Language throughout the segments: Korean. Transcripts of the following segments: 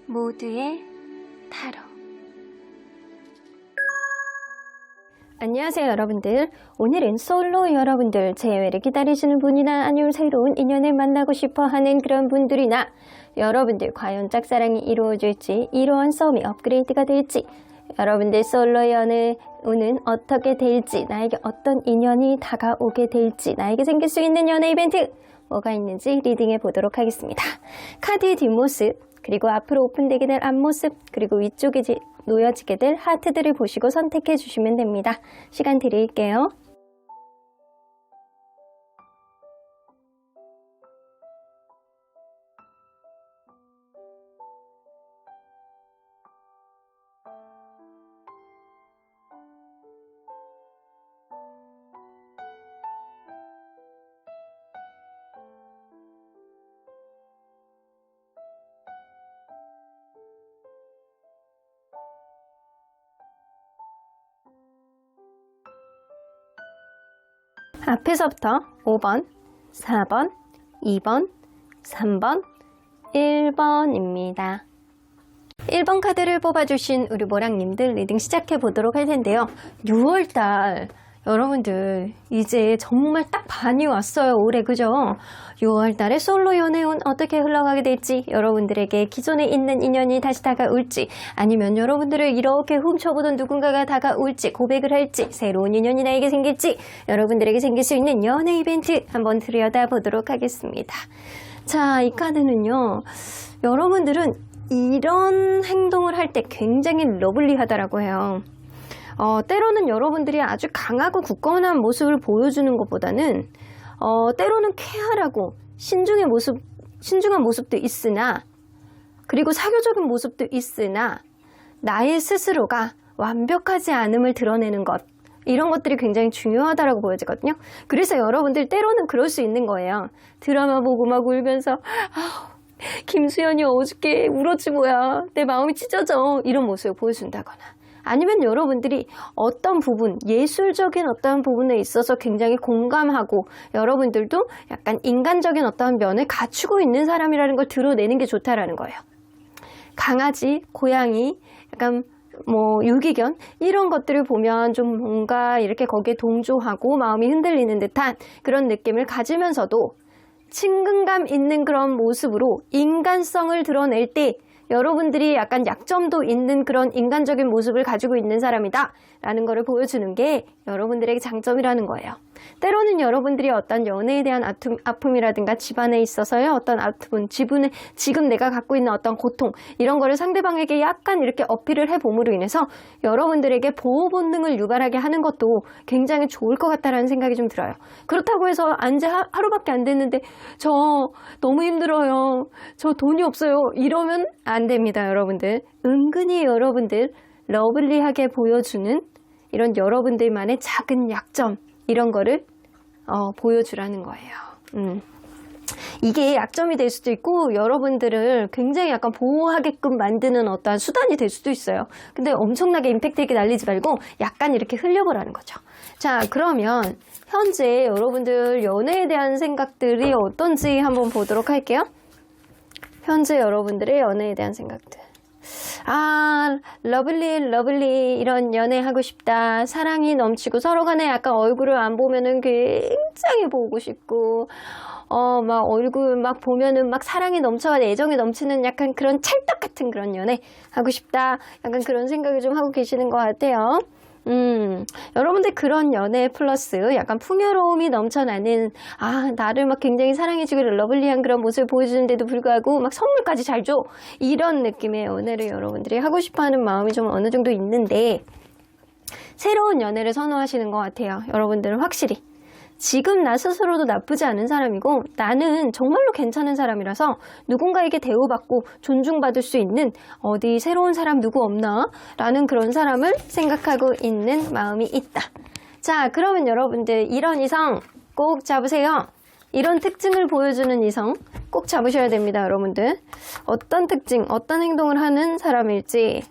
모두의 타로. 안녕하세요 여러분들. 오늘은 솔로 여러분들, 재회를 기다리시는 분이나 아니면 새로운 인연을 만나고 싶어하는 그런 분들이나 여러분들 과연 짝사랑이 이루어질지, 이러한 썸이 업그레이드가 될지, 여러분들 솔로 연애운은 어떻게 될지, 나에게 어떤 인연이 다가오게 될지, 나에게 생길 수 있는 연애 이벤트 뭐가 있는지 리딩해 보도록 하겠습니다. 카드의 뒷모습, 그리고 앞으로 오픈되게 될 앞모습, 그리고 위쪽에 놓여지게 될 하트들을 보시고 선택해 주시면 됩니다. 시간 드릴게요. 앞에서부터 5번, 4번, 2번, 3번, 1번입니다. 1번 카드를 뽑아주신 우리 모랑님들 리딩 시작해 보도록 할 텐데요. 6월달 여러분들 이제 정말 딱 반이 왔어요. 올해, 그죠? 6월달에 솔로 연애운 어떻게 흘러가게 될지, 여러분들에게 기존에 있는 인연이 다시 다가올지, 아니면 여러분들을 이렇게 훔쳐보던 누군가가 다가올지, 고백을 할지, 새로운 인연이 나에게 생길지, 여러분들에게 생길 수 있는 연애 이벤트 한번 들여다보도록 하겠습니다. 자, 이 카드는요, 여러분들은 이런 행동을 할 때 굉장히 러블리하다라고 해요. 때로는 여러분들이 아주 강하고 굳건한 모습을 보여주는 것보다는 때로는 쾌활하고 신중한 모습도 있으나, 그리고 사교적인 모습도 있으나, 나의 스스로가 완벽하지 않음을 드러내는 것, 이런 것들이 굉장히 중요하다고 보여지거든요. 그래서 여러분들 때로는 그럴 수 있는 거예요. 드라마 보고 막 울면서 김수현이 어저께 울었지 뭐야, 내 마음이 찢어져, 이런 모습을 보여준다거나, 아니면 여러분들이 어떤 부분, 예술적인 어떤 부분에 있어서 굉장히 공감하고, 여러분들도 약간 인간적인 어떤 면을 갖추고 있는 사람이라는 걸 드러내는 게 좋다라는 거예요. 강아지, 고양이, 약간 유기견, 이런 것들을 보면 좀 뭔가 이렇게 거기에 동조하고 마음이 흔들리는 듯한 그런 느낌을 가지면서도 친근감 있는 그런 모습으로 인간성을 드러낼 때 여러분들이 약간 약점도 있는 그런 인간적인 모습을 가지고 있는 사람이다 라는 거를 보여주는 게 여러분들에게 장점이라는 거예요. 때로는 여러분들이 어떤 연애에 대한 아픔이라든가 집안에 있어서의 어떤 아픔, 지금 내가 갖고 있는 어떤 고통, 이런 거를 상대방에게 약간 이렇게 어필을 해봄으로 인해서 여러분들에게 보호 본능을 유발하게 하는 것도 굉장히 좋을 것 같다라는 생각이 좀 들어요. 그렇다고 해서 안지 하루밖에 안 됐는데 저 너무 힘들어요, 저 돈이 없어요, 이러면 안 됩니다. 여러분들 은근히 여러분들 러블리하게 보여주는 이런 여러분들만의 작은 약점, 이런 거를 보여주라는 거예요. 이게 약점이 될 수도 있고 여러분들을 굉장히 약간 보호하게끔 만드는 어떠한 수단이 될 수도 있어요. 근데 엄청나게 임팩트 있게 날리지 말고 약간 이렇게 흘려보라는 거죠. 자, 그러면 현재 여러분들 연애에 대한 생각들이 어떤지 한번 보도록 할게요. 현재 여러분들의 연애에 대한 생각들. 러블리 이런 연애 하고 싶다, 사랑이 넘치고 서로 간에 약간 얼굴을 안 보면은 굉장히 보고 싶고, 막 얼굴 막 보면은 막 사랑이 넘쳐가지고 애정이 넘치는 약간 그런 찰떡 같은 그런 연애 하고 싶다, 약간 그런 생각을 좀 하고 계시는 것 같아요. 여러분들 그런 연애 플러스 약간 풍요로움이 넘쳐나는, 나를 막 굉장히 사랑해주고 러블리한 그런 모습을 보여주는데도 불구하고 막 선물까지 잘 줘, 이런 느낌의 연애를 여러분들이 하고 싶어하는 마음이 좀 어느 정도 있는데, 새로운 연애를 선호하시는 것 같아요. 여러분들은 확실히 지금 나 스스로도 나쁘지 않은 사람이고, 나는 정말로 괜찮은 사람이라서 누군가에게 대우받고 존중받을 수 있는 어디 새로운 사람 누구 없나? 라는 그런 사람을 생각하고 있는 마음이 있다. 자, 그러면 여러분들 이런 이성 꼭 잡으세요. 이런 특징을 보여주는 이성 꼭 잡으셔야 됩니다. 여러분들 어떤 특징, 어떤 행동을 하는 사람일지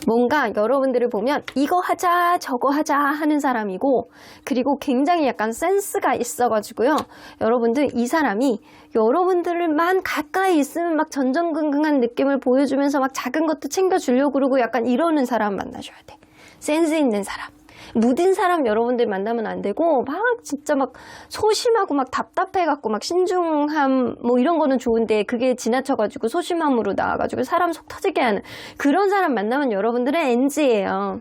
뭔가 여러분들을 보면 이거 하자 저거 하자 하는 사람이고, 그리고 굉장히 약간 센스가 있어가지고요. 여러분들 이 사람이 여러분들만 가까이 있으면 막 전전긍긍한 느낌을 보여주면서 막 작은 것도 챙겨주려고 그러고 약간 이러는 사람 만나셔야 돼. 센스 있는 사람. 무딘 사람 여러분들 만나면 안 되고, 막 진짜 막 소심하고 막 답답해갖고 막 신중함 뭐 이런 거는 좋은데 그게 지나쳐가지고 소심함으로 나와가지고 사람 속 터지게 하는 그런 사람 만나면 여러분들은 NG예요.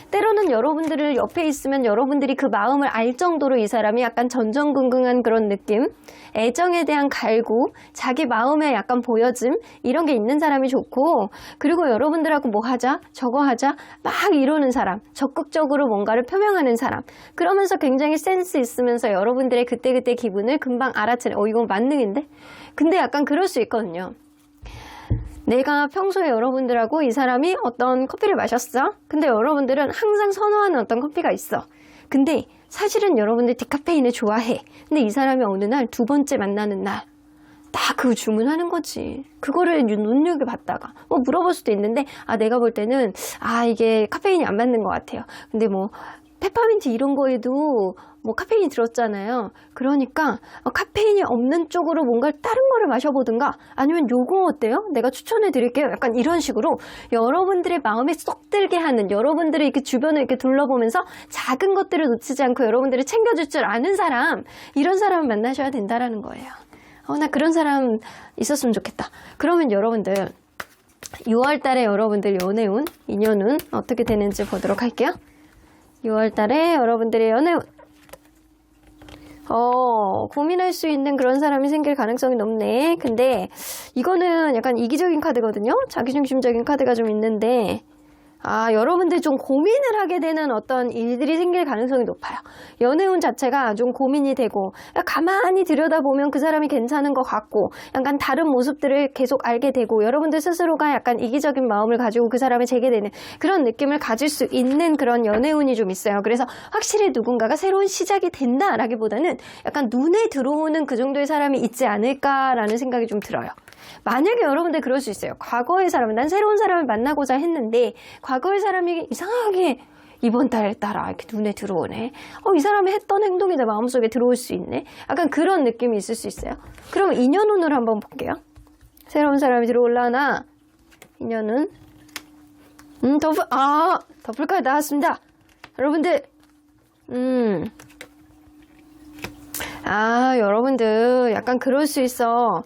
때로는 여러분들을 옆에 있으면 여러분들이 그 마음을 알 정도로 이 사람이 약간 전전긍긍한 그런 느낌, 애정에 대한 갈구, 자기 마음에 약간 보여짐 이런 게 있는 사람이 좋고, 그리고 여러분들하고 뭐 하자 저거 하자 막 이러는 사람, 적극적으로 뭔가를 표명하는 사람, 그러면서 굉장히 센스 있으면서 여러분들의 그때그때 기분을 금방 알아채는, 이건 만능인데? 근데 약간 그럴 수 있거든요. 내가 평소에 여러분들하고 이 사람이 어떤 커피를 마셨어. 근데 여러분들은 항상 선호하는 어떤 커피가 있어. 근데 사실은 여러분들 디카페인을 좋아해. 근데 이 사람이 어느 날 두 번째 만나는 날 딱 그거 주문하는 거지. 그거를 눈여겨봤다가 뭐 물어볼 수도 있는데, 내가 볼 때는 이게 카페인이 안 맞는 것 같아요. 근데 뭐 페퍼민트 이런 거에도 뭐 카페인이 들었잖아요. 그러니까 카페인이 없는 쪽으로 뭔가 다른 거를 마셔보든가, 아니면 요거 어때요? 내가 추천해 드릴게요. 약간 이런 식으로 여러분들의 마음에 쏙 들게 하는, 여러분들의 이렇게 주변을 이렇게 둘러보면서 작은 것들을 놓치지 않고 여러분들을 챙겨줄 줄 아는 사람, 이런 사람을 만나셔야 된다라는 거예요. 나 그런 사람 있었으면 좋겠다. 그러면 여러분들 6월 달에 여러분들 연애운, 인연운 어떻게 되는지 보도록 할게요. 6월 달에 여러분들의 연애운, 고민할 수 있는 그런 사람이 생길 가능성이 높네. 근데 이거는 약간 이기적인 카드거든요. 자기중심적인 카드가 좀 있는데, 여러분들 좀 고민을 하게 되는 어떤 일들이 생길 가능성이 높아요. 연애운 자체가 좀 고민이 되고, 가만히 들여다보면 그 사람이 괜찮은 것 같고, 약간 다른 모습들을 계속 알게 되고, 여러분들 스스로가 약간 이기적인 마음을 가지고 그 사람을 재게 되는 그런 느낌을 가질 수 있는 그런 연애운이 좀 있어요. 그래서 확실히 누군가가 새로운 시작이 된다라기보다는 약간 눈에 들어오는 그 정도의 사람이 있지 않을까라는 생각이 좀 들어요. 만약에 여러분들 그럴 수 있어요. 과거의 사람, 난 새로운 사람을 만나고자 했는데 과거의 사람이 이상하게 이번 달 따라 이렇게 눈에 들어오네. 이 사람이 했던 행동이 내 마음속에 들어올 수 있네. 약간 그런 느낌이 있을 수 있어요. 그럼 인연운을 한번 볼게요. 새로운 사람이 들어올라나? 인연운. 더블카드 나왔습니다. 여러분들, 여러분들 약간 그럴 수 있어.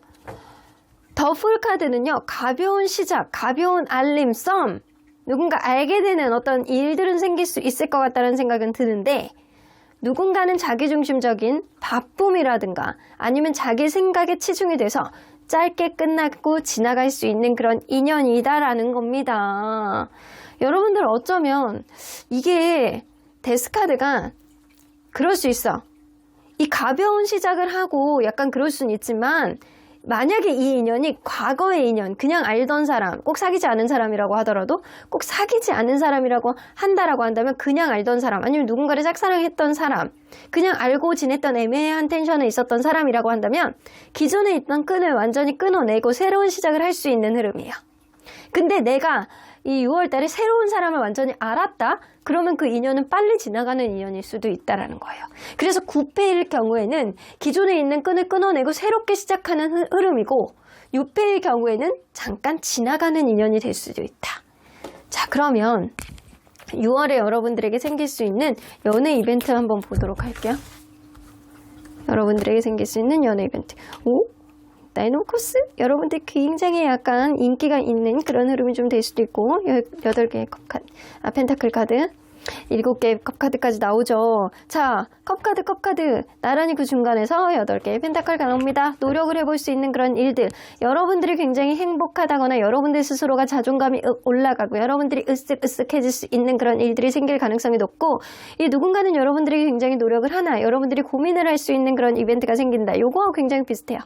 더풀 카드는요, 가벼운 시작, 가벼운 알림, 썸, 누군가 알게 되는 어떤 일들은 생길 수 있을 것 같다는 생각은 드는데, 누군가는 자기중심적인 바쁨이라든가 아니면 자기 생각에 치중이 돼서 짧게 끝나고 지나갈 수 있는 그런 인연이다라는 겁니다. 여러분들 어쩌면 이게 데스카드가 그럴 수 있어. 이 가벼운 시작을 하고 약간 그럴 수는 있지만, 만약에 이 인연이 과거의 인연, 그냥 알던 사람, 꼭 사귀지 않은 사람이라고 하더라도, 꼭 사귀지 않은 사람이라고 한다라고 한다면 그냥 알던 사람, 아니면 누군가를 짝사랑했던 사람, 그냥 알고 지냈던 애매한 텐션에 있었던 사람이라고 한다면 기존에 있던 끈을 완전히 끊어내고 새로운 시작을 할 수 있는 흐름이에요. 근데 내가 이 6월 달에 새로운 사람을 완전히 알았다? 그러면 그 인연은 빨리 지나가는 인연일 수도 있다라는 거예요. 그래서 9패일 경우에는 기존에 있는 끈을 끊어내고 새롭게 시작하는 흐름이고, 6패일 경우에는 잠깐 지나가는 인연이 될 수도 있다. 자, 그러면 6월에 여러분들에게 생길 수 있는 연애 이벤트 한번 보도록 할게요. 여러분들에게 생길 수 있는 연애 이벤트. 다이노코스? 여러분들 굉장히 약간 인기가 있는 그런 흐름이 좀 될 수도 있고, 8개의 컵카드, 펜타클 카드, 7개의 컵카드까지 나오죠. 자, 컵카드, 나란히 그 중간에서 8개의 펜타클가 나옵니다. 노력을 해볼 수 있는 그런 일들, 여러분들이 굉장히 행복하다거나 여러분들 스스로가 자존감이 올라가고 여러분들이 으쓱으쓱해질 수 있는 그런 일들이 생길 가능성이 높고, 이 누군가는 여러분들이 굉장히 노력을 하나, 여러분들이 고민을 할 수 있는 그런 이벤트가 생긴다. 요거하고 굉장히 비슷해요.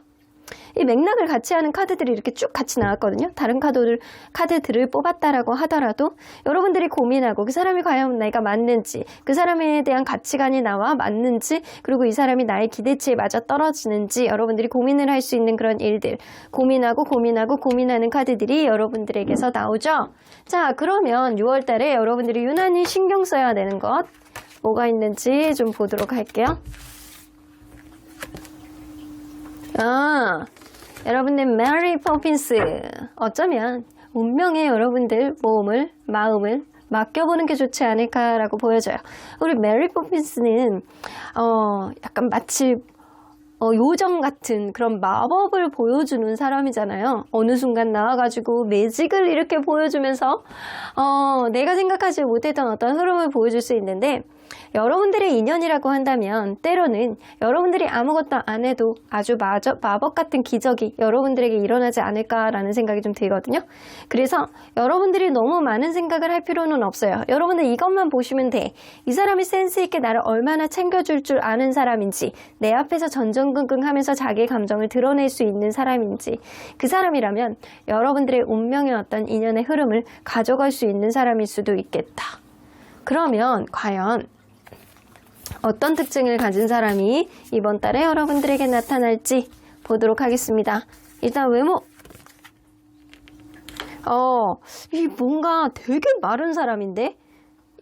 이 맥락을 같이 하는 카드들이 이렇게 쭉 같이 나왔거든요. 다른 카드들을 뽑았다라고 하더라도 여러분들이 고민하고 그 사람이 과연 내가 맞는지, 그 사람에 대한 가치관이 나와 맞는지, 그리고 이 사람이 나의 기대치에 맞아 떨어지는지 여러분들이 고민을 할 수 있는 그런 일들, 고민하는 카드들이 여러분들에게서 나오죠. 자, 그러면 6월 달에 여러분들이 유난히 신경 써야 되는 것 뭐가 있는지 좀 보도록 할게요. 여러분들 메리 포핀스, 어쩌면 운명에 여러분들 마음을 맡겨보는 게 좋지 않을까라고 보여져요. 우리 메리 포핀스는 약간 마치 요정 같은 그런 마법을 보여주는 사람이잖아요. 어느 순간 나와가지고 매직을 이렇게 보여주면서 내가 생각하지 못했던 어떤 흐름을 보여줄 수 있는데, 여러분들의 인연이라고 한다면 때로는 여러분들이 아무것도 안 해도 아주 마법 같은 기적이 여러분들에게 일어나지 않을까라는 생각이 좀 들거든요. 그래서 여러분들이 너무 많은 생각을 할 필요는 없어요. 여러분들 이것만 보시면 돼. 이 사람이 센스 있게 나를 얼마나 챙겨줄 줄 아는 사람인지, 내 앞에서 전전긍긍 하면서 자기의 감정을 드러낼 수 있는 사람인지, 그 사람이라면 여러분들의 운명의 어떤 인연의 흐름을 가져갈 수 있는 사람일 수도 있겠다. 그러면 과연 어떤 특징을 가진 사람이 이번 달에 여러분들에게 나타날지 보도록 하겠습니다. 일단 외모. 이 뭔가 되게 마른 사람인데,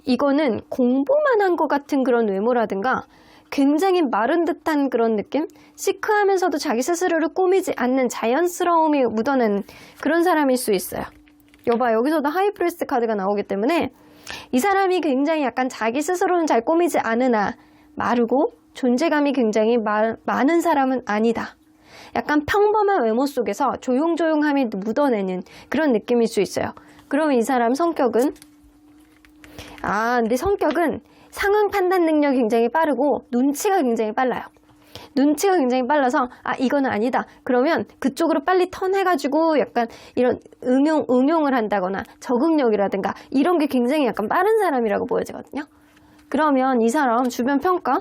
이거는 공부만 한 것 같은 그런 외모라든가 굉장히 마른 듯한 그런 느낌? 시크하면서도 자기 스스로를 꾸미지 않는 자연스러움이 묻어나는 그런 사람일 수 있어요. 여기서도 하이프리스트 카드가 나오기 때문에 이 사람이 굉장히 약간 자기 스스로는 잘 꾸미지 않으나 마르고 존재감이 굉장히 많은 사람은 아니다. 약간 평범한 외모 속에서 조용조용함이 묻어내는 그런 느낌일 수 있어요. 그러면 이 사람 성격은 근데 성격은 상황 판단 능력이 굉장히 빠르고 눈치가 굉장히 빨라요. 눈치가 굉장히 빨라서 이거는 아니다. 그러면 그쪽으로 빨리 턴해가지고 약간 이런 응용을 한다거나 적응력이라든가 이런 게 굉장히 약간 빠른 사람이라고 보여지거든요. 그러면 이 사람 주변 평가?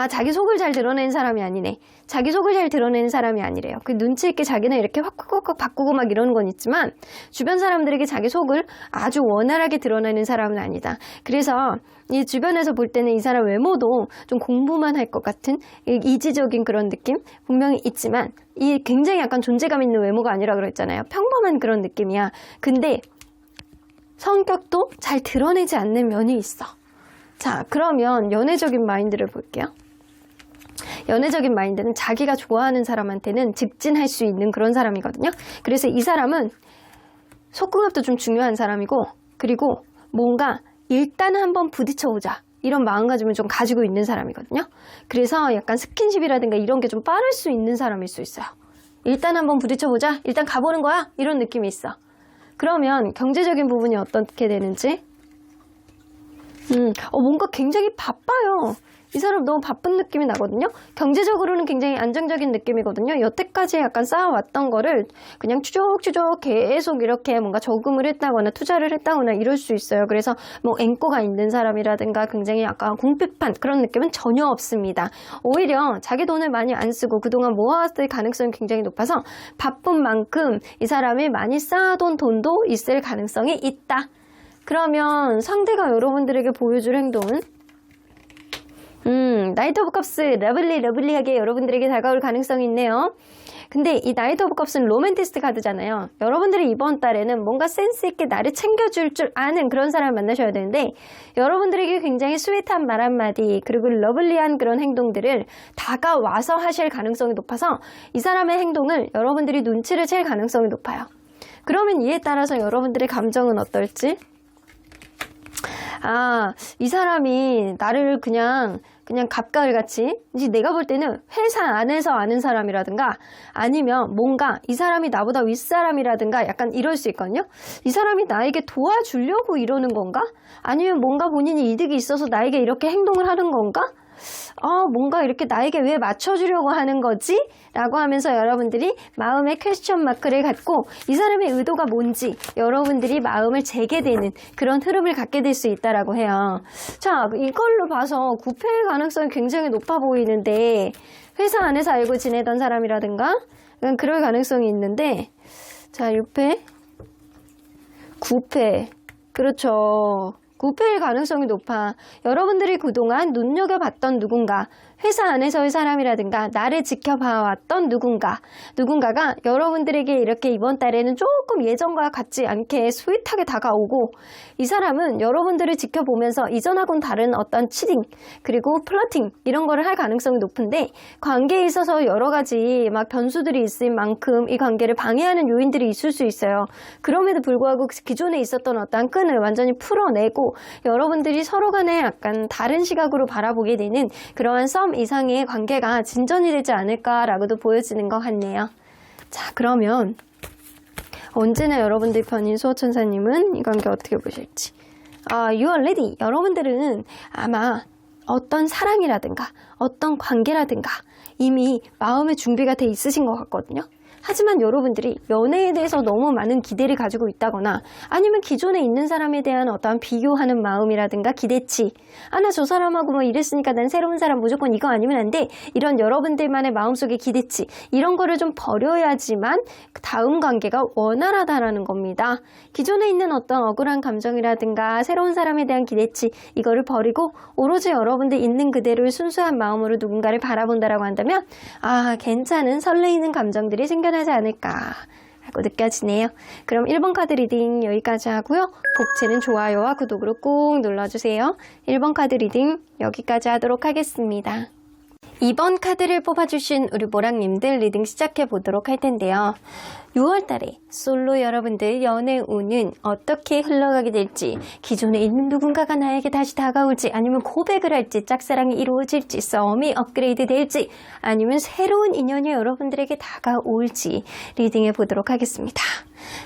자기 속을 잘 드러내는 사람이 아니네. 자기 속을 잘 드러내는 사람이 아니래요. 그 눈치 있게 자기는 이렇게 확 바꾸고 막 이러는 건 있지만 주변 사람들에게 자기 속을 아주 원활하게 드러내는 사람은 아니다. 그래서 이 주변에서 볼 때는 이 사람 외모도 좀 공부만 할 것 같은 이지적인 그런 느낌 분명히 있지만, 이 굉장히 약간 존재감 있는 외모가 아니라 그랬잖아요. 평범한 그런 느낌이야. 근데 성격도 잘 드러내지 않는 면이 있어. 자, 그러면 연애적인 마인드를 볼게요. 연애적인 마인드는 자기가 좋아하는 사람한테는 직진할 수 있는 그런 사람이거든요. 그래서 이 사람은 속궁합도 좀 중요한 사람이고, 그리고 뭔가 일단 한번 부딪혀보자 이런 마음가짐을 좀 가지고 있는 사람이거든요. 그래서 약간 스킨십이라든가 이런 게 좀 빠를 수 있는 사람일 수 있어요. 일단 한번 부딪혀보자, 일단 가보는 거야, 이런 느낌이 있어. 그러면 경제적인 부분이 어떻게 되는지, 뭔가 굉장히 바빠요. 이 사람 너무 바쁜 느낌이 나거든요. 경제적으로는 굉장히 안정적인 느낌이거든요. 여태까지 약간 쌓아왔던 거를 그냥 추적추적 계속 이렇게 뭔가 저금을 했다거나 투자를 했다거나 이럴 수 있어요. 그래서 뭐 앵꼬가 있는 사람이라든가 굉장히 약간 궁핍한 그런 느낌은 전혀 없습니다. 오히려 자기 돈을 많이 안 쓰고 그동안 모아왔을 가능성이 굉장히 높아서 바쁜 만큼 이 사람이 많이 쌓아둔 돈도 있을 가능성이 있다. 그러면 상대가 여러분들에게 보여줄 행동은 나이트 오브 컵스, 러블리하게 여러분들에게 다가올 가능성이 있네요. 근데 이 나이트 오브 컵스는 로맨티스트 카드잖아요. 여러분들이 이번 달에는 뭔가 센스 있게 나를 챙겨줄 줄 아는 그런 사람을 만나셔야 되는데, 여러분들에게 굉장히 스윗한 말 한마디 그리고 러블리한 그런 행동들을 다가와서 하실 가능성이 높아서 이 사람의 행동을 여러분들이 눈치를 챌 가능성이 높아요. 그러면 이에 따라서 여러분들의 감정은 어떨지? 이 사람이 나를 그냥 갑가을같이, 이제 내가 볼 때는 회사 안에서 아는 사람이라든가 아니면 뭔가 이 사람이 나보다 윗사람이라든가 약간 이럴 수 있거든요. 이 사람이 나에게 도와주려고 이러는 건가? 아니면 뭔가 본인이 이득이 있어서 나에게 이렇게 행동을 하는 건가? 뭔가 이렇게 나에게 왜 맞춰주려고 하는 거지? 라고 하면서 여러분들이 마음에 퀘스천 마크를 갖고 이 사람의 의도가 뭔지 여러분들이 마음을 재게 되는 그런 흐름을 갖게 될 수 있다라고 해요. 자, 이걸로 봐서 구패일 가능성이 굉장히 높아 보이는데 회사 안에서 알고 지내던 사람이라든가 그럴 가능성이 있는데 자, 6패 9패 그렇죠. 9패일 가능성이 높아. 여러분들이 그동안 눈여겨봤던 누군가, 회사 안에서의 사람이라든가 나를 지켜봐왔던 누군가가 여러분들에게 이렇게 이번 달에는 조금 예전과 같지 않게 스윗하게 다가오고 이 사람은 여러분들을 지켜보면서 이전하고는 다른 어떤 치팅 그리고 플러팅 이런 거를 할 가능성이 높은데 관계에 있어서 여러 가지 막 변수들이 있을 만큼 이 관계를 방해하는 요인들이 있을 수 있어요. 그럼에도 불구하고 기존에 있었던 어떤 끈을 완전히 풀어내고 여러분들이 서로 간에 약간 다른 시각으로 바라보게 되는 그러한 썸 이상의 관계가 진전이 되지 않을까라고도 보여지는 것 같네요. 자, 그러면 언제나 여러분들 편인 수호천사님은 이 관계 어떻게 보실지. You are ready. 여러분들은 아마 어떤 사랑이라든가 어떤 관계라든가 이미 마음의 준비가 돼 있으신 것 같거든요. 하지만 여러분들이 연애에 대해서 너무 많은 기대를 가지고 있다거나 아니면 기존에 있는 사람에 대한 어떠한 비교하는 마음이라든가 기대치 나 저 사람하고 뭐 이랬으니까 난 새로운 사람 무조건 이거 아니면 안 돼 이런 여러분들만의 마음속의 기대치 이런 거를 좀 버려야지만 다음 관계가 원활하다라는 겁니다. 기존에 있는 어떤 억울한 감정이라든가 새로운 사람에 대한 기대치 이거를 버리고 오로지 여러분들 있는 그대로의 순수한 마음으로 누군가를 바라본다라고 한다면 괜찮은 설레이는 감정들이 생겨나지 않을까 라고 느껴지네요. 그럼 1번 카드 리딩 여기까지 하고요. 복채는 좋아요와 구독으로 꼭 눌러주세요. 1번 카드 리딩 여기까지 하도록 하겠습니다. 2번 카드를 뽑아주신 우리 모랑님들 리딩 시작해 보도록 할 텐데요. 6월달에 솔로 여러분들 연애 운은 어떻게 흘러가게 될지 기존에 있는 누군가가 나에게 다시 다가올지 아니면 고백을 할지 짝사랑이 이루어질지 썸이 업그레이드 될지 아니면 새로운 인연이 여러분들에게 다가올지 리딩해 보도록 하겠습니다.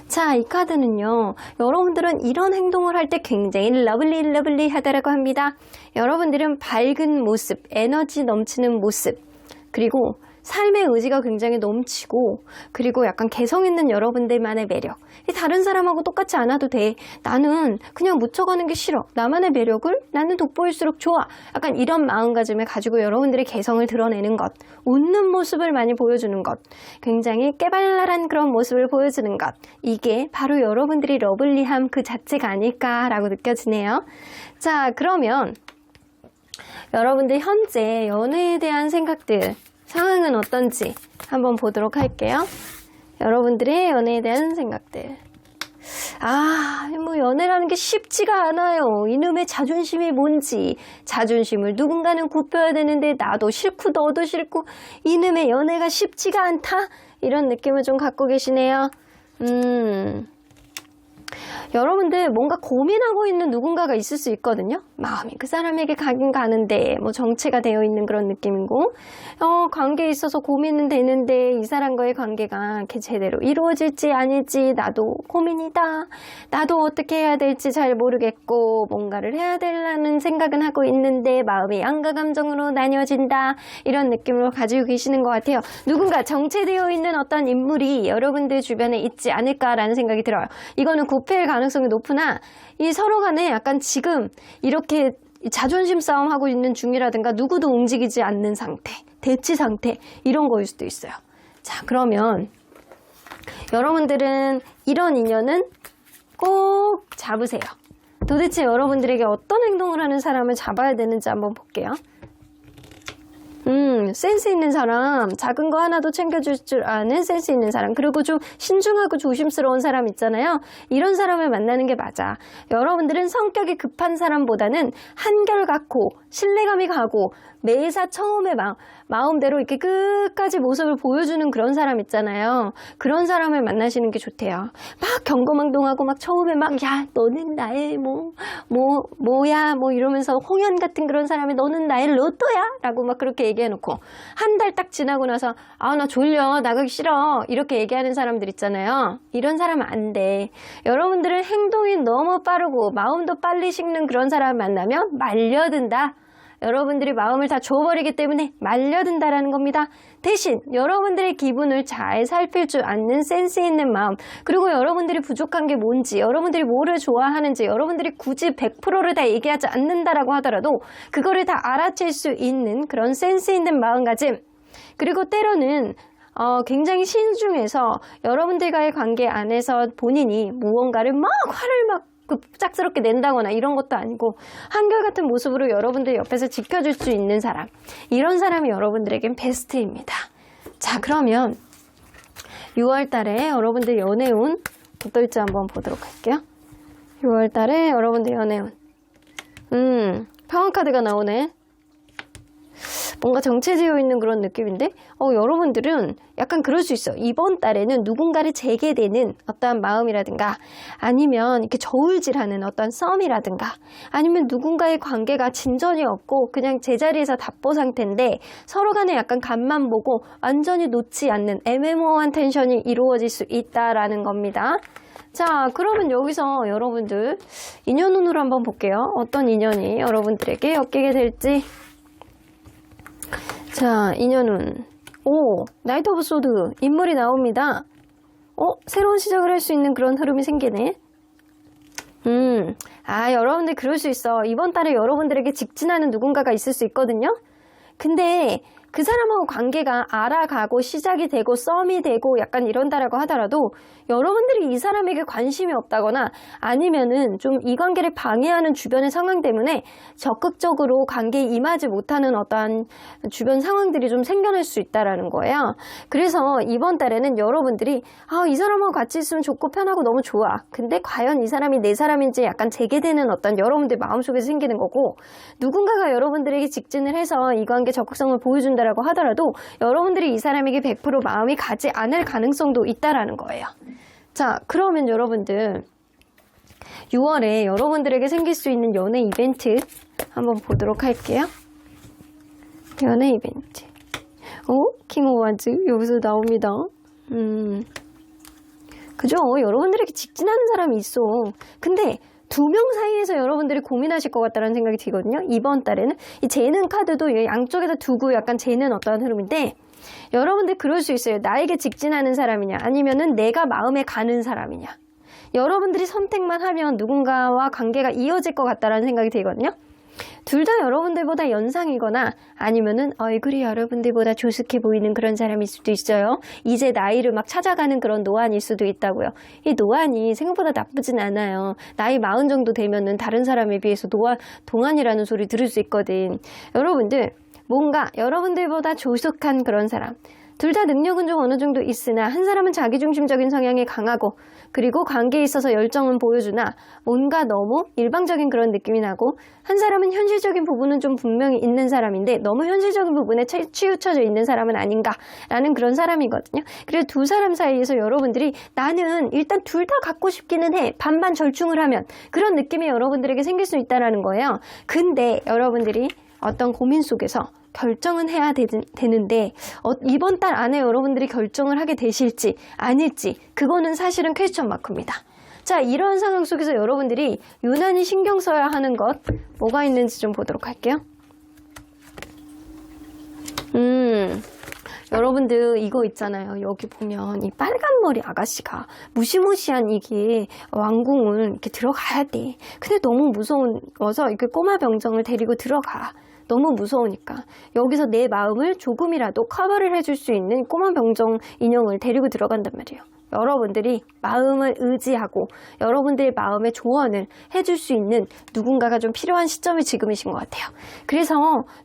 자, 이 카드는요. 여러분들은 이런 행동을 할 때 굉장히 러블리 하다라고 합니다. 여러분들은 밝은 모습, 에너지 넘치는 모습 그리고 삶의 의지가 굉장히 넘치고 그리고 약간 개성 있는 여러분들만의 매력 다른 사람하고 똑같지 않아도 돼. 나는 그냥 묻혀가는 게 싫어. 나만의 매력을 나는 돋보일수록 좋아. 약간 이런 마음가짐을 가지고 여러분들의 개성을 드러내는 것 웃는 모습을 많이 보여주는 것 굉장히 깨발랄한 그런 모습을 보여주는 것 이게 바로 여러분들이 러블리함 그 자체가 아닐까라고 느껴지네요. 자, 그러면 여러분들 현재 연애에 대한 생각들 상황은 어떤지 한번 보도록 할게요. 여러분들의 연애에 대한 생각들. 뭐 연애라는 게 쉽지가 않아요. 이놈의 자존심이 뭔지. 자존심을 누군가는 굽혀야 되는데 나도 싫고 너도 싫고 이놈의 연애가 쉽지가 않다. 이런 느낌을 좀 갖고 계시네요. 여러분들 뭔가 고민하고 있는 누군가가 있을 수 있거든요. 마음이 그 사람에게 가긴 가는데 뭐 정체가 되어 있는 그런 느낌이고 관계에 있어서 고민은 되는데 이 사람과의 관계가 이렇게 제대로 이루어질지 아닐지 나도 고민이다. 나도 어떻게 해야 될지 잘 모르겠고 뭔가를 해야 되려는 생각은 하고 있는데 마음이 양가 감정으로 나뉘어진다. 이런 느낌으로 가지고 계시는 것 같아요. 누군가 정체되어 있는 어떤 인물이 여러분들 주변에 있지 않을까라는 생각이 들어요. 이거는 구패일 가능성이 높으나 이 서로 간에 약간 지금 이렇게 자존심 싸움하고 있는 중이라든가 누구도 움직이지 않는 상태, 대치 상태 이런 거일 수도 있어요. 자, 그러면 여러분들은 이런 인연은 꼭 잡으세요. 도대체 여러분들에게 어떤 행동을 하는 사람을 잡아야 되는지 한번 볼게요. 센스 있는 사람, 작은 거 하나도 챙겨줄 줄 아는 센스 있는 사람, 그리고 좀 신중하고 조심스러운 사람 있잖아요. 이런 사람을 만나는 게 맞아. 여러분들은 성격이 급한 사람보다는 한결같고 신뢰감이 가고 매사 처음에 마음대로 이렇게 끝까지 모습을 보여주는 그런 사람 있잖아요. 그런 사람을 만나시는 게 좋대요. 막 경거망동하고 막 처음에 막 야 너는 나의 뭐야 이러면서 홍연 같은 그런 사람이 너는 나의 로또야 라고 막 그렇게 얘기해놓고 한 달 딱 지나고 나서 나 졸려 나가기 싫어 이렇게 얘기하는 사람들 있잖아요. 이런 사람은 안 돼. 여러분들은 행동이 너무 빠르고 마음도 빨리 식는 그런 사람을 만나면 말려든다. 여러분들이 마음을 다 줘버리기 때문에 말려든다라는 겁니다. 대신 여러분들의 기분을 잘 살필 줄 아는 센스 있는 마음, 그리고 여러분들이 부족한 게 뭔지, 여러분들이 뭐를 좋아하는지, 여러분들이 굳이 100%를 다 얘기하지 않는다라고 하더라도 그거를 다 알아챌 수 있는 그런 센스 있는 마음가짐, 그리고 때로는 굉장히 신중해서 여러분들과의 관계 안에서 본인이 무언가를 막 화를 막 짝스럽게 낸다거나 이런 것도 아니고 한결같은 모습으로 여러분들 옆에서 지켜줄 수 있는 사람, 이런 사람이 여러분들에겐 베스트입니다. 자, 그러면 6월 달에 여러분들 연애운 어떨지 한번 보도록 할게요. 6월 달에 여러분들 연애운 평화 카드가 나오네. 뭔가 정체되어 있는 그런 느낌인데 여러분들은 약간 그럴 수 있어. 이번 달에는 누군가를 재게 되는 어떠한 마음이라든가, 아니면 이렇게 저울질하는 어떤 썸이라든가, 아니면 누군가의 관계가 진전이 없고 그냥 제자리에서 답보 상태인데 서로 간에 약간 간만 보고 완전히 놓지 않는 애매모호한 텐션이 이루어질 수 있다라는 겁니다. 자, 그러면 여기서 여러분들 인연운으로 한번 볼게요. 어떤 인연이 여러분들에게 엮이게 될지. 자, 인연운. 오, 나이트 오브 소드 인물이 나옵니다. 새로운 시작을 할 수 있는 그런 흐름이 생기네. 여러분들 그럴 수 있어. 이번 달에 여러분들에게 직진하는 누군가가 있을 수 있거든요. 근데 그 사람하고 관계가 알아가고 시작이 되고 썸이 되고 약간 이런다라고 하더라도 여러분들이 이 사람에게 관심이 없다거나, 아니면은 좀 이 관계를 방해하는 주변의 상황 때문에 적극적으로 관계에 임하지 못하는 어떠한 주변 상황들이 좀 생겨날 수 있다라는 거예요. 그래서 이번 달에는 여러분들이 이 사람하고 같이 있으면 좋고 편하고 너무 좋아. 근데 과연 이 사람이 내 사람인지 약간 재개되는 어떤 여러분들 마음속에서 생기는 거고, 누군가가 여러분들에게 직진을 해서 이 관계 적극성을 보여준다라고 하더라도 여러분들이 이 사람에게 100% 마음이 가지 않을 가능성도 있다라는 거예요. 자, 그러면 여러분들 6월에 여러분들에게 생길 수 있는 연애 이벤트 한번 보도록 할게요. 연애 이벤트. 킹 오브 완즈 여기서 나옵니다. 그죠? 여러분들에게 직진하는 사람이 있어. 근데 두 명 사이에서 여러분들이 고민하실 것 같다는 생각이 들거든요. 이번 달에는 이 재는 카드도 양쪽에다 두고 약간 재는 어떠한 흐름인데, 여러분들 그럴 수 있어요. 나에게 직진하는 사람이냐, 아니면은 내가 마음에 가는 사람이냐. 여러분들이 선택만 하면 누군가와 관계가 이어질 것 같다는 생각이 들거든요. 둘 다 여러분들보다 연상이거나, 아니면은 얼굴이 여러분들보다 조숙해 보이는 그런 사람일 수도 있어요. 이제 나이를 막 찾아가는 그런 노안일 수도 있다고요. 이 노안이 생각보다 나쁘진 않아요. 나이 40 정도 되면은 다른 사람에 비해서 동안이라는 소리 들을 수 있거든. 여러분들 뭔가 여러분들보다 조숙한 그런 사람, 둘 다 능력은 좀 어느 정도 있으나 한 사람은 자기중심적인 성향이 강하고, 그리고 관계에 있어서 열정은 보여주나 뭔가 너무 일방적인 그런 느낌이 나고, 한 사람은 현실적인 부분은 좀 분명히 있는 사람인데 너무 현실적인 부분에 치우쳐져 있는 사람은 아닌가라는 그런 사람이거든요. 그래서 두 사람 사이에서 여러분들이 나는 일단 둘 다 갖고 싶기는 해, 반반 절충을 하면 그런 느낌이 여러분들에게 생길 수 있다는 거예요. 근데 여러분들이 어떤 고민 속에서 결정은 해야 되는데 이번 달 안에 여러분들이 결정을 하게 되실지 아닐지, 그거는 사실은 퀘스천 마크입니다. 자, 이런 상황 속에서 여러분들이 유난히 신경 써야 하는 것 뭐가 있는지 좀 보도록 할게요. 여러분들 이거 있잖아요. 여기 보면 이 빨간 머리 아가씨가 무시무시한 이게 왕궁을 이렇게 들어가야 돼. 근데 너무 무서워서 이렇게 꼬마 병정을 데리고 들어가. 너무 무서우니까 여기서 내 마음을 조금이라도 커버를 해줄 수 있는 꼬마 병정 인형을 데리고 들어간단 말이에요. 여러분들이 마음을 의지하고 여러분들의 마음의 조언을 해줄 수 있는 누군가가 좀 필요한 시점이 지금이신 것 같아요. 그래서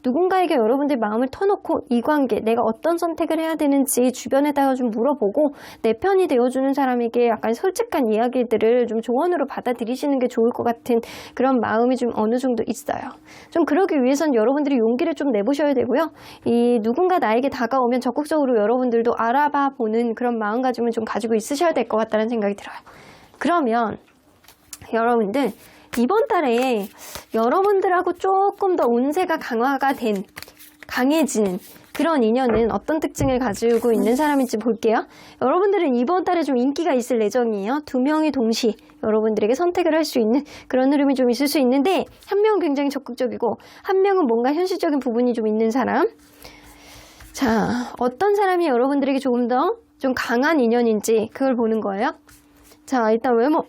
누군가에게 여러분들 마음을 터놓고 이 관계 내가 어떤 선택을 해야 되는지 주변에다가 좀 물어보고 내 편이 되어주는 사람에게 약간 솔직한 이야기들을 좀 조언으로 받아들이시는 게 좋을 것 같은 그런 마음이 좀 어느 정도 있어요. 좀 그러기 위해선 여러분들이 용기를 좀 내보셔야 되고요. 이 누군가 나에게 다가오면 적극적으로 여러분들도 알아봐 보는 그런 마음가짐을 좀 가지고 있으셔야 될 것 같다는 생각이 들어요. 그러면 여러분들 이번 달에 여러분들하고 조금 더 운세가 강해지는 그런 인연은 어떤 특징을 가지고 있는 사람인지 볼게요. 여러분들은 이번 달에 좀 인기가 있을 예정이에요. 두 명이 동시 여러분들에게 선택을 할 수 있는 그런 흐름이 좀 있을 수 있는데, 한 명은 굉장히 적극적이고 한 명은 뭔가 현실적인 부분이 좀 있는 사람. 자, 어떤 사람이 여러분들에게 조금 더 좀 강한 인연인지 그걸 보는 거예요. 자, 일단 외모.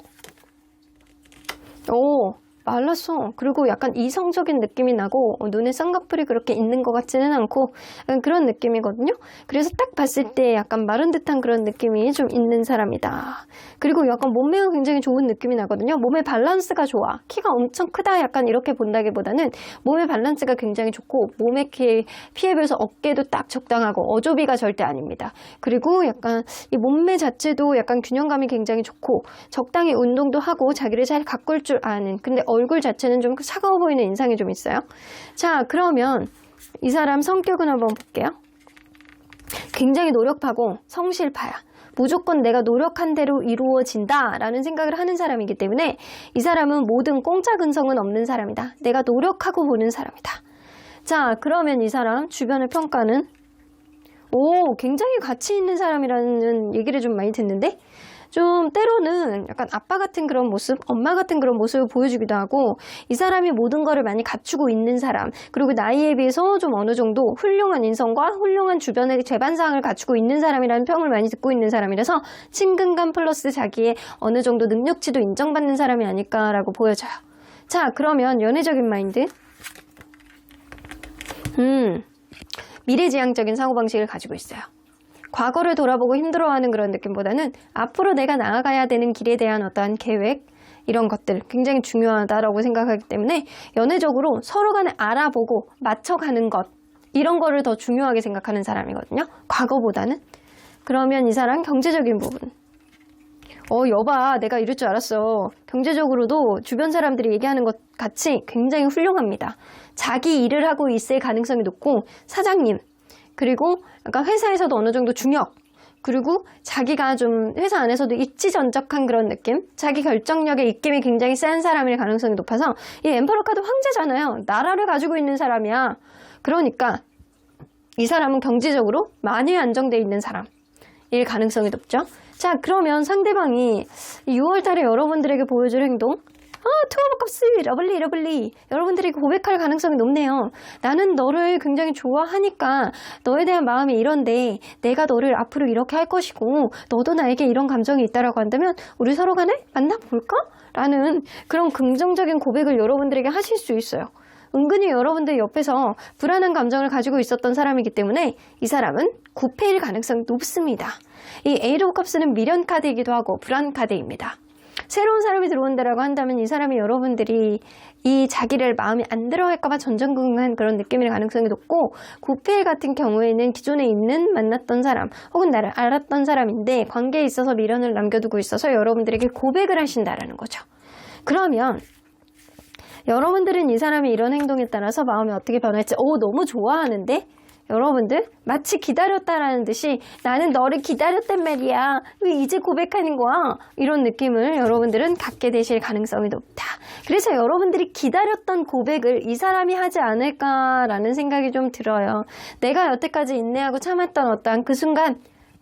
오, 말랐어. 그리고 약간 이성적인 느낌이 나고 눈에 쌍꺼풀이 그렇게 있는 것 같지는 않고 약간 그런 느낌이거든요. 그래서 딱 봤을 때 약간 마른 듯한 그런 느낌이 좀 있는 사람이다. 그리고 약간 몸매가 굉장히 좋은 느낌이 나거든요. 몸의 밸런스가 좋아. 키가 엄청 크다 약간 이렇게 본다기보다는 몸의 밸런스가 굉장히 좋고 몸의 키에 비해서 어깨도 딱 적당하고 어조비가 절대 아닙니다. 그리고 약간 이 몸매 자체도 약간 균형감이 굉장히 좋고 적당히 운동도 하고 자기를 잘 가꿀 줄 아는, 근데 얼굴 자체는 좀 차가워 보이는 인상이 좀 있어요. 자, 그러면 이 사람 성격은 한번 볼게요. 굉장히 노력하고 성실파야. 무조건 내가 노력한 대로 이루어진다 라는 생각을 하는 사람이기 때문에 이 사람은 모든 공짜 근성은 없는 사람이다. 내가 노력하고 보는 사람이다. 자, 그러면 이 사람 주변의 평가는 굉장히 가치 있는 사람이라는 얘기를 좀 많이 듣는데, 좀 때로는 약간 아빠 같은 그런 모습, 엄마 같은 그런 모습을 보여주기도 하고, 이 사람이 모든 거를 많이 갖추고 있는 사람, 그리고 나이에 비해서 좀 어느 정도 훌륭한 인성과 훌륭한 주변의 재반상을 갖추고 있는 사람이라는 평을 많이 듣고 있는 사람이라서 친근감 플러스 자기의 어느 정도 능력치도 인정받는 사람이 아닐까라고 보여져요. 자, 그러면 연애적인 마인드. 미래지향적인 사고방식을 가지고 있어요. 과거를 돌아보고 힘들어하는 그런 느낌보다는 앞으로 내가 나아가야 되는 길에 대한 어떠한 계획, 이런 것들 굉장히 중요하다라고 생각하기 때문에 연애적으로 서로 간에 알아보고 맞춰가는 것, 이런 거를 더 중요하게 생각하는 사람이거든요. 과거보다는. 그러면 이 사람 경제적인 부분. 여봐, 내가 이럴 줄 알았어. 경제적으로도 주변 사람들이 얘기하는 것 같이 굉장히 훌륭합니다. 자기 일을 하고 있을 가능성이 높고, 사장님, 그리고 약간 회사에서도 어느 정도 중역, 그리고 자기가 좀 회사 안에서도 입지전적한 그런 느낌, 자기 결정력의 입김이 굉장히 센 사람일 가능성이 높아서, 이 엠퍼러 카드 황제잖아요. 나라를 가지고 있는 사람이야. 그러니까 이 사람은 경제적으로 많이 안정되어 있는 사람일 가능성이 높죠. 자, 그러면 상대방이 6월달에 여러분들에게 보여줄 행동, 투 오브 컵스, 러블리. 여러분들이 고백할 가능성이 높네요. 나는 너를 굉장히 좋아하니까 너에 대한 마음이 이런데 내가 너를 앞으로 이렇게 할 것이고 너도 나에게 이런 감정이 있다라고 한다면 우리 서로 간에 만나볼까? 라는 그런 긍정적인 고백을 여러분들에게 하실 수 있어요. 은근히 여러분들 옆에서 불안한 감정을 가지고 있었던 사람이기 때문에 이 사람은 9패일 가능성이 높습니다. 이 에이드 오브 컵스는 미련 카드이기도 하고 불안 카드입니다. 새로운 사람이 들어온다라고 한다면 이 사람이 여러분들이 이 자기를 마음에 안 들어 할까봐 전전긍긍한 그런 느낌일 가능성이 높고, 9패일 같은 경우에는 기존에 있는 만났던 사람 혹은 나를 알았던 사람인데 관계에 있어서 미련을 남겨두고 있어서 여러분들에게 고백을 하신다라는 거죠. 그러면 여러분들은 이 사람이 이런 행동에 따라서 마음이 어떻게 변할지 너무 좋아하는데, 여러분들 마치 기다렸다라는 듯이 나는 너를 기다렸단 말이야, 왜 이제 고백하는 거야, 이런 느낌을 여러분들은 갖게 되실 가능성이 높다. 그래서 여러분들이 기다렸던 고백을 이 사람이 하지 않을까라는 생각이 좀 들어요. 내가 여태까지 인내하고 참았던 어떠한 그 순간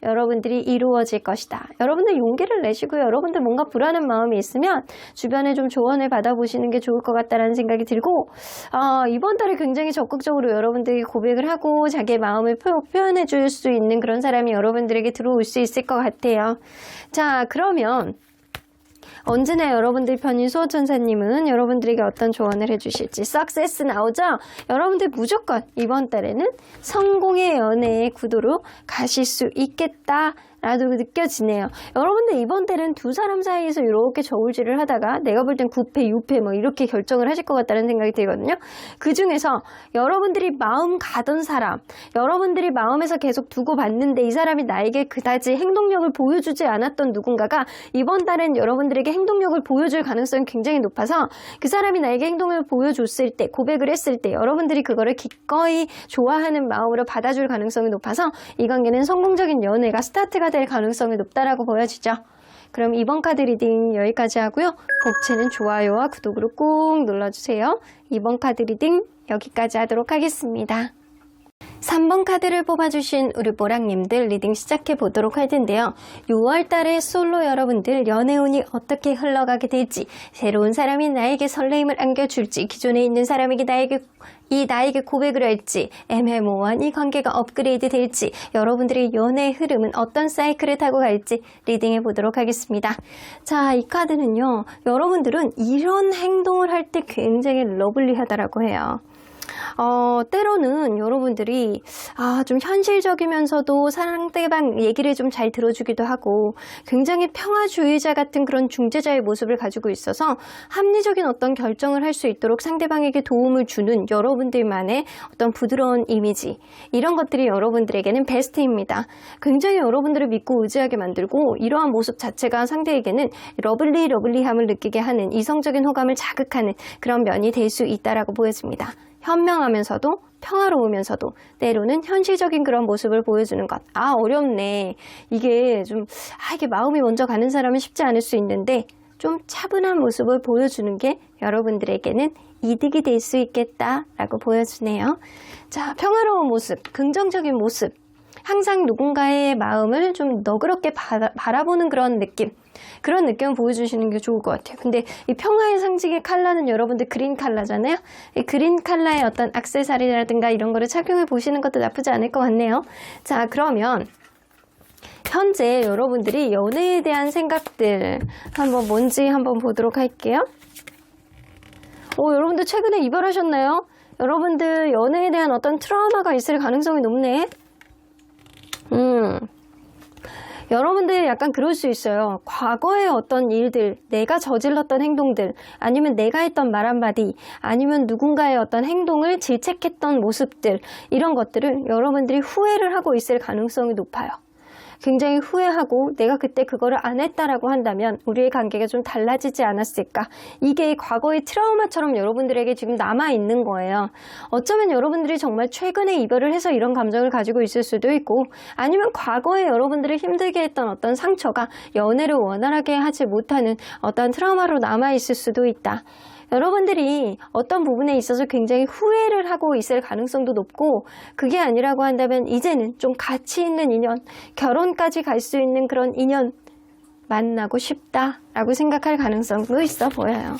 여러분들이 이루어질 것이다. 여러분들 용기를 내시고요. 여러분들 뭔가 불안한 마음이 있으면 주변에 좀 조언을 받아보시는 게 좋을 것 같다는 생각이 들고, 이번 달에 굉장히 적극적으로 여러분들이 고백을 하고 자기의 마음을 표현해 줄 수 있는 그런 사람이 여러분들에게 들어올 수 있을 것 같아요. 자, 그러면 언제나 여러분들 편인 수호천사님은 여러분들에게 어떤 조언을 해주실지 석세스 나오죠? 여러분들 무조건 이번 달에는 성공의 연애의 구도로 가실 수 있겠다 라도 느껴지네요. 여러분들 이번 달은 두 사람 사이에서 이렇게 저울질을 하다가 내가 볼 땐 9패, 6패 뭐 이렇게 결정을 하실 것 같다는 생각이 들거든요. 그 중에서 여러분들이 마음 가던 사람, 여러분들이 마음에서 계속 두고 봤는데 이 사람이 나에게 그다지 행동력을 보여주지 않았던 누군가가 이번 달엔 여러분들에게 행동력을 보여줄 가능성이 굉장히 높아서, 그 사람이 나에게 행동을 보여줬을 때, 고백을 했을 때 여러분들이 그거를 기꺼이 좋아하는 마음으로 받아줄 가능성이 높아서 이 관계는 성공적인 연애가 스타트가 될 가능성이 높다라고 보여지죠. 그럼 이번 카드 리딩 여기까지 하고요. 복채는 좋아요와 구독으로 꾹 눌러주세요. 이번 카드 리딩 여기까지 하도록 하겠습니다. 3번 카드를 뽑아주신 우리 모랑님들 리딩 시작해 보도록 할 텐데요. 6월달에 솔로 여러분들 연애운이 어떻게 흘러가게 될지, 새로운 사람이 나에게 설레임을 안겨줄지, 기존에 있는 사람에게 나에게 고백을 할지, 애매모호한 이 관계가 업그레이드 될지, 여러분들의 연애의 흐름은 어떤 사이클을 타고 갈지 리딩해 보도록 하겠습니다. 자, 이 카드는요, 여러분들은 이런 행동을 할 때 굉장히 러블리하다라고 해요. 때로는 여러분들이 좀 현실적이면서도 상대방 얘기를 좀 잘 들어주기도 하고 굉장히 평화주의자 같은 그런 중재자의 모습을 가지고 있어서 합리적인 어떤 결정을 할 수 있도록 상대방에게 도움을 주는 여러분들만의 어떤 부드러운 이미지, 이런 것들이 여러분들에게는 베스트입니다. 굉장히 여러분들을 믿고 의지하게 만들고 이러한 모습 자체가 상대에게는 러블리함을 느끼게 하는, 이성적인 호감을 자극하는 그런 면이 될 수 있다라고 보여집니다. 현명하면서도 평화로우면서도 때로는 현실적인 그런 모습을 보여주는 것. 어렵네. 이게 이게 마음이 먼저 가는 사람은 쉽지 않을 수 있는데 좀 차분한 모습을 보여주는 게 여러분들에게는 이득이 될 수 있겠다라고 보여주네요. 자, 평화로운 모습, 긍정적인 모습. 항상 누군가의 마음을 좀 너그럽게 바라보는 그런 느낌을 보여주시는 게 좋을 것 같아요. 근데 이 평화의 상징의 컬러는 여러분들 그린 컬러잖아요. 이 그린 컬러의 어떤 액세서리라든가 이런 거를 착용해 보시는 것도 나쁘지 않을 것 같네요. 자, 그러면 현재 여러분들이 연애에 대한 생각들 뭔지 한번 보도록 할게요. 여러분들 최근에 이별하셨나요? 여러분들 연애에 대한 어떤 트라우마가 있을 가능성이 높네. 여러분들 약간 그럴 수 있어요. 과거의 어떤 일들, 내가 저질렀던 행동들, 아니면 내가 했던 말 한마디, 아니면 누군가의 어떤 행동을 질책했던 모습들, 이런 것들을 여러분들이 후회를 하고 있을 가능성이 높아요. 굉장히 후회하고 내가 그때 그거를 안 했다라고 한다면 우리의 관계가 좀 달라지지 않았을까. 이게 과거의 트라우마처럼 여러분들에게 지금 남아있는 거예요. 어쩌면 여러분들이 정말 최근에 이별을 해서 이런 감정을 가지고 있을 수도 있고, 아니면 과거에 여러분들을 힘들게 했던 어떤 상처가 연애를 원활하게 하지 못하는 어떤 트라우마로 남아있을 수도 있다. 여러분들이 어떤 부분에 있어서 굉장히 후회를 하고 있을 가능성도 높고, 그게 아니라고 한다면 이제는 좀 가치 있는 인연, 결혼까지 갈 수 있는 그런 인연 만나고 싶다라고 생각할 가능성도 있어 보여요.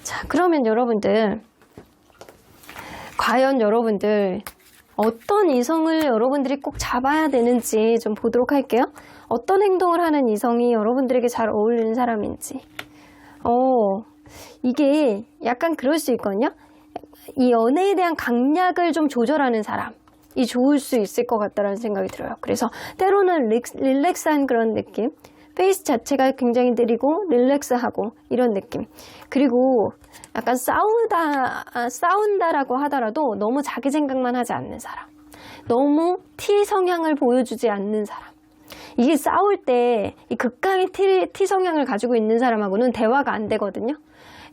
자, 그러면 여러분들, 과연 여러분들 어떤 이성을 여러분들이 꼭 잡아야 되는지 좀 보도록 할게요. 어떤 행동을 하는 이성이 여러분들에게 잘 어울리는 사람인지. 이게 약간 그럴 수 있거든요. 이 연애에 대한 강약을 좀 조절하는 사람이 좋을 수 있을 것 같다는 생각이 들어요. 그래서 때로는 릴렉스한 그런 느낌, 페이스 자체가 굉장히 느리고 릴렉스하고 이런 느낌. 그리고 약간 싸운다라고 하더라도 너무 자기 생각만 하지 않는 사람, 너무 T 성향을 보여주지 않는 사람. 이게 싸울 때 이 극강의 T 성향을 가지고 있는 사람하고는 대화가 안 되거든요.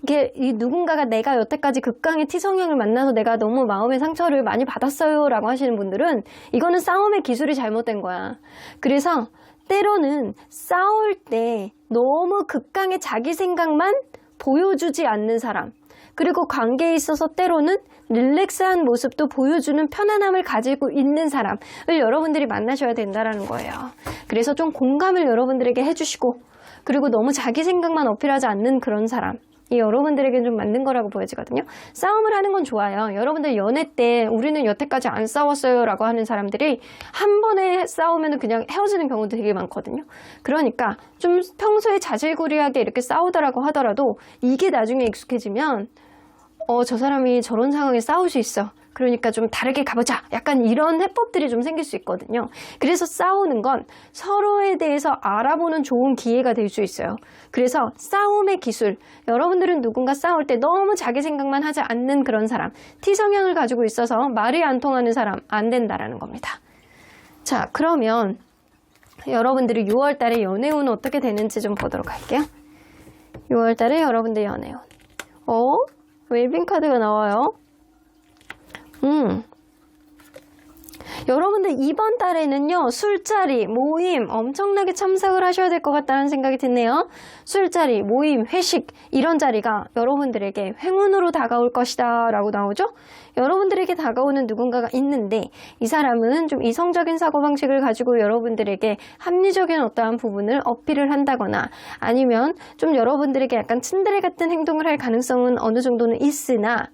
이게 누군가가 내가 여태까지 극강의 T 성향을 만나서 내가 너무 마음의 상처를 많이 받았어요 라고 하시는 분들은 이거는 싸움의 기술이 잘못된 거야. 그래서 때로는 싸울 때 너무 극강의 자기 생각만 보여주지 않는 사람, 그리고 관계에 있어서 때로는 릴렉스한 모습도 보여주는 편안함을 가지고 있는 사람을 여러분들이 만나셔야 된다는 거예요. 그래서 좀 공감을 여러분들에게 해주시고, 그리고 너무 자기 생각만 어필하지 않는 그런 사람, 이 여러분들에게 좀 맞는 거라고 보여지거든요. 싸움을 하는 건 좋아요. 여러분들 연애 때 우리는 여태까지 안 싸웠어요 라고 하는 사람들이 한 번에 싸우면 그냥 헤어지는 경우도 되게 많거든요. 그러니까 좀 평소에 자질구레하게 이렇게 싸우더라고 하더라도 이게 나중에 익숙해지면 저 사람이 저런 상황에 싸울 수 있어, 그러니까 좀 다르게 가보자, 약간 이런 해법들이 좀 생길 수 있거든요. 그래서 싸우는 건 서로에 대해서 알아보는 좋은 기회가 될 수 있어요. 그래서 싸움의 기술, 여러분들은 누군가 싸울 때 너무 자기 생각만 하지 않는 그런 사람, T 성향을 가지고 있어서 말이 안 통하는 사람 안 된다라는 겁니다. 자, 그러면 여러분들이 6월 달에 연애운 어떻게 되는지 좀 보도록 할게요. 6월 달에 여러분들 연애운. 웰빙 카드가 나와요. 여러분들 이번 달에는요, 술자리, 모임 엄청나게 참석을 하셔야 될 것 같다는 생각이 드네요. 술자리, 모임, 회식 이런 자리가 여러분들에게 행운으로 다가올 것이다 라고 나오죠. 여러분들에게 다가오는 누군가가 있는데 이 사람은 좀 이성적인 사고방식을 가지고 여러분들에게 합리적인 어떠한 부분을 어필을 한다거나 아니면 좀 여러분들에게 약간 츤데레 같은 행동을 할 가능성은 어느 정도는 있으나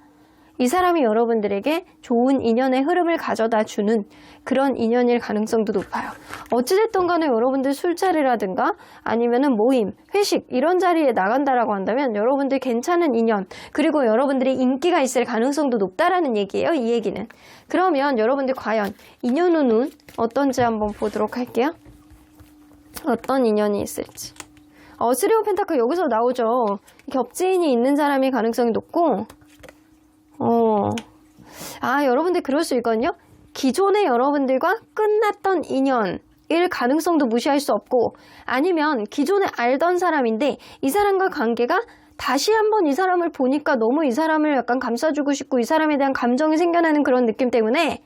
이 사람이 여러분들에게 좋은 인연의 흐름을 가져다 주는 그런 인연일 가능성도 높아요. 어찌됐든 간에 여러분들 술자리라든가 아니면은 모임, 회식 이런 자리에 나간다라고 한다면 여러분들 괜찮은 인연 그리고 여러분들이 인기가 있을 가능성도 높다라는 얘기예요. 이 얘기는. 그러면 여러분들 과연 인연 운은 어떤지 한번 보도록 할게요. 어떤 인연이 있을지. 쓰리 오브 펜타클 여기서 나오죠. 겹지인이 있는 사람이 가능성이 높고 여러분들 그럴 수 있거든요. 기존에 여러분들과 끝났던 인연일 가능성도 무시할 수 없고 아니면 기존에 알던 사람인데 이 사람과 관계가 다시 한번 이 사람을 보니까 너무 이 사람을 약간 감싸주고 싶고 이 사람에 대한 감정이 생겨나는 그런 느낌 때문에